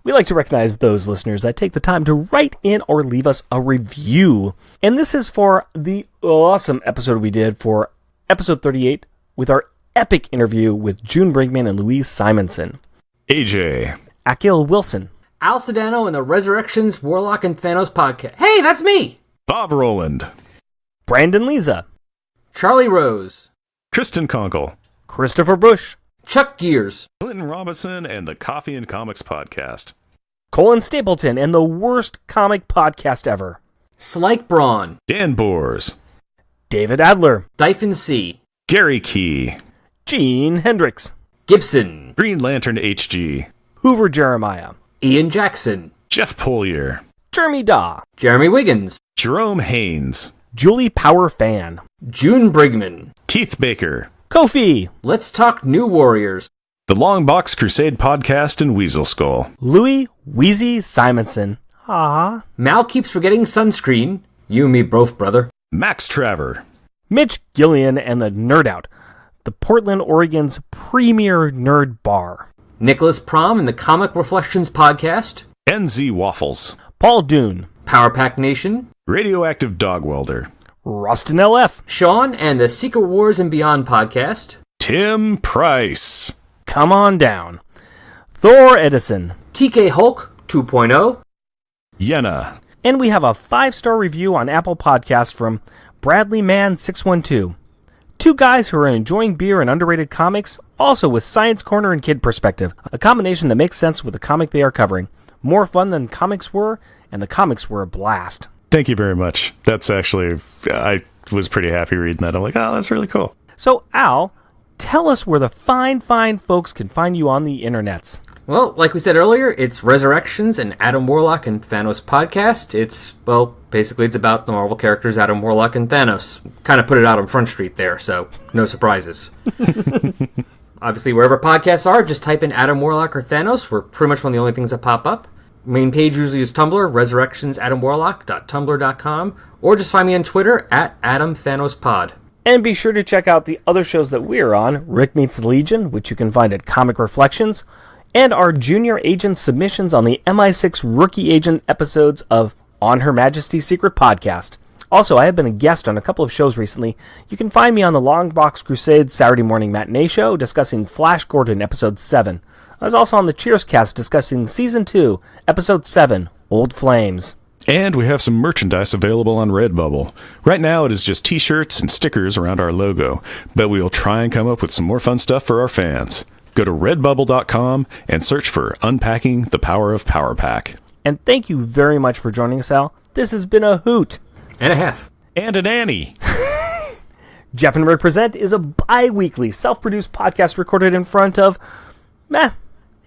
We like to recognize those listeners that take the time to write in or leave us a review. And this is for the awesome episode we did for episode 38 with our epic interview with June Brinkman and Louise Simonson. AJ. Akil Wilson. Al Sedano and the Resurrections, Warlock, and Thanos podcast. Hey, that's me! Bob Roland. Brandon Leza. Charlie Rose. Kristen Conkle. Christopher Bush. Chuck Gears. Clinton Robinson and the Coffee and Comics podcast. Colin Stapleton and the worst comic podcast ever. Slike Braun. Dan Bors. David Adler. Dyphon C. Gary Key. Gene Hendricks. Gibson. Green Lantern HG. Hoover Jeremiah. Ian Jackson. Jeff Polier. Jeremy Daw. Jeremy Wiggins. Jerome Haynes. Julie Power Fan. June Brigman. Keith Baker. Kofi. Let's Talk New Warriors. The Long Box Crusade podcast and Weasel Skull. Louis Wheezy Simonson. Ah. Mal keeps forgetting sunscreen. You and me both, brother. Max Traver. Mitch Gillian and the Nerd Out. The Portland, Oregon's premier nerd bar. Nicholas Prom and the Comic Reflections podcast. NZ Waffles. Paul Dune. Power Pack Nation. Radioactive Dog Welder. Rustin LF. Sean and the Secret Wars and Beyond podcast. Tim Price. Come on down. Thor Edison. TK Hulk 2.0. Yenna. And we have a 5-star review on Apple Podcasts from Bradley Man 612. Two guys who are enjoying beer and underrated comics, also with Science Corner and Kid Perspective, a combination that makes sense with the comic they are covering. More fun than comics were, and the comics were a blast. Thank you very much. That's actually, I was pretty happy reading that. I'm like, oh, that's really cool. So, Al, tell us where the fine folks can find you on the internets. Well, like we said earlier, it's Resurrections and Adam Warlock and Thanos podcast. Basically it's about the Marvel characters Adam Warlock and Thanos. Kind of put it out on Front Street there, so no surprises. Obviously, wherever podcasts are, just type in Adam Warlock or Thanos. We're pretty much one of the only things that pop up. Main page usually is Tumblr, resurrectionsadamwarlock.tumblr.com, or just find me on Twitter at AdamThanosPod. And be sure to check out the other shows that we're on, Rick Meets the Legion, which you can find at Comic Reflections, and our Junior Agent submissions on the MI6 Rookie Agent episodes of On Her Majesty's Secret Podcast. Also, I have been a guest on a couple of shows recently. You can find me on the Long Box Crusade Saturday morning matinee show discussing Flash Gordon episode 7. I was also on the Cheers cast discussing season 2, episode 7, Old Flames. And we have some merchandise available on Redbubble. Right now it is just t-shirts and stickers around our logo, but we will try and come up with some more fun stuff for our fans. Go to redbubble.com and search for Unpacking the Power of Power Pack. And thank you very much for joining us, Al. This has been a hoot. And a half. And an Annie. Jeff and Rick Present is a bi-weekly self-produced podcast recorded in front of,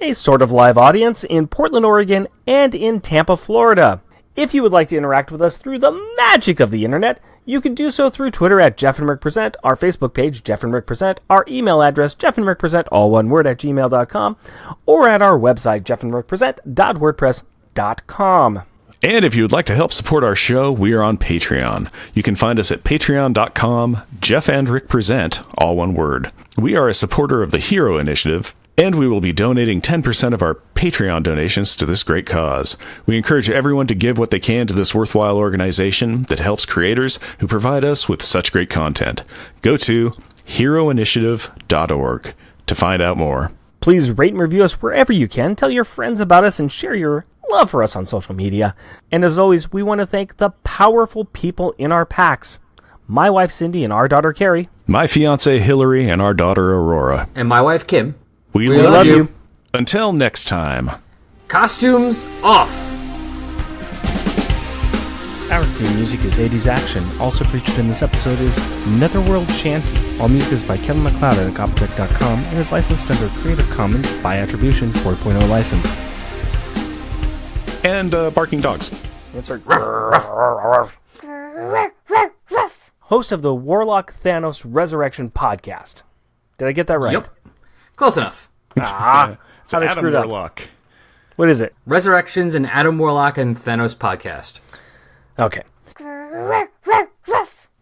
a sort of live audience in Portland, Oregon, and in Tampa, Florida. If you would like to interact with us through the magic of the internet, you can do so through Twitter at Jeff and Rick Present, our Facebook page, Jeff and Rick Present, our email address, jeffandrickpresent, all one word, at gmail.com, or at our website, jeffandrickpresent.wordpress.com. And if you would like to help support our show, we are on Patreon. You can find us at patreon.com, Jeff and Rick Present, all one word. We are a supporter of the Hero Initiative, And we will be donating 10% of our Patreon donations to this great cause. We encourage everyone to give what they can to this worthwhile organization that helps creators who provide us with such great content. Go to heroinitiative.org to find out more. Please rate and review us wherever you can. Tell your friends about us and share your love for us on social media. And as always, we want to thank the powerful people in our packs. My wife Cindy and our daughter Carrie. My fiancée Hillary and our daughter Aurora. And my wife Kim. We love you. Until next time. Costumes off. Our theme music is 80s Action. Also featured in this episode is Netherworld Shanty. All music is by Kevin MacLeod at Incompetech.com and is licensed under Creative Commons by Attribution 4.0 license. And barking dogs. That's our host of the Warlock Thanos Resurrection podcast. Did I get that right? Yep. Close enough. It's How they Adam screwed up. Warlock. What is it? Resurrections and Adam Warlock and Thanos podcast. Okay.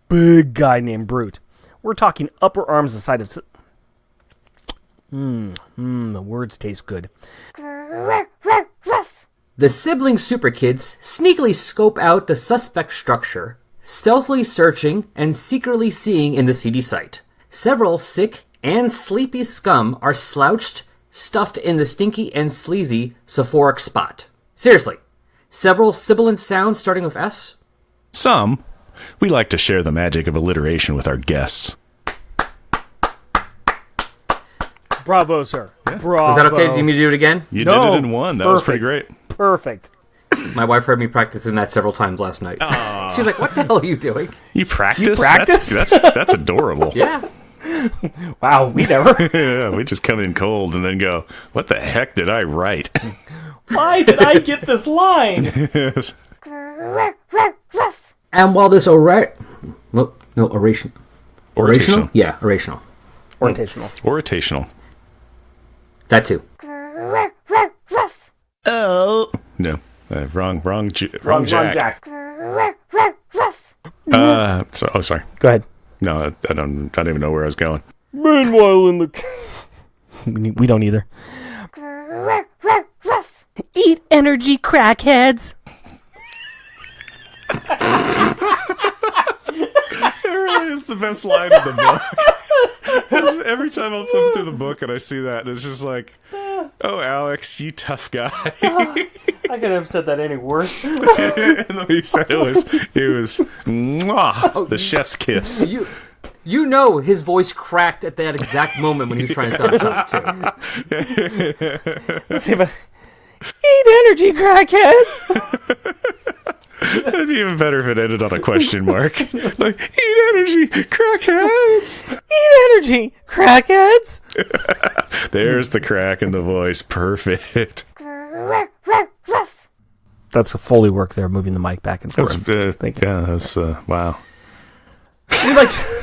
Big guy named Brute. We're talking upper arms the size of... the words taste good. The sibling super kids sneakily scope out the suspect structure, stealthily searching and secretly seeing in the seedy sight. Several sick and sleepy scum are slouched, stuffed in the stinky and sleazy Sephoric spot. Seriously, several sibilant sounds starting with S? Some. We like to share the magic of alliteration with our guests. Bravo, sir. Bravo. Was that okay? Do you need me to do it again? You No. did it in one. That was pretty great. Perfect. My wife heard me practicing that several times last night. She's like, what the hell are you doing? You practiced? practiced? That's adorable. Yeah. Wow, we never. Yeah, we just come in cold and then go, what the heck did I write? Why did I get this line? Yes. And while this oration... Orational. Yeah, orational. Orientational. Orational. That too. Oh. No. Wrong Jack. Sorry. Go ahead. No, I don't even know where I was going. Meanwhile, in the... we don't either. Eat energy, crackheads. It really is the best line of the book. Every time I flip through the book and I see that, it's just like, oh, Alex, you tough guy. I couldn't have said that any worse. And the way you said it was mwah, the chef's kiss. You know his voice cracked at that exact moment when he was trying to sound tough, too. Let's see if Eat energy, crackheads. It'd be even better if it ended on a question mark. Like, eat energy, crackheads. Eat energy, crackheads. There's the crack in the voice. Perfect. That's a Foley work there, moving the mic back and forth. Thank you. Yeah, that's, wow. We'd like to...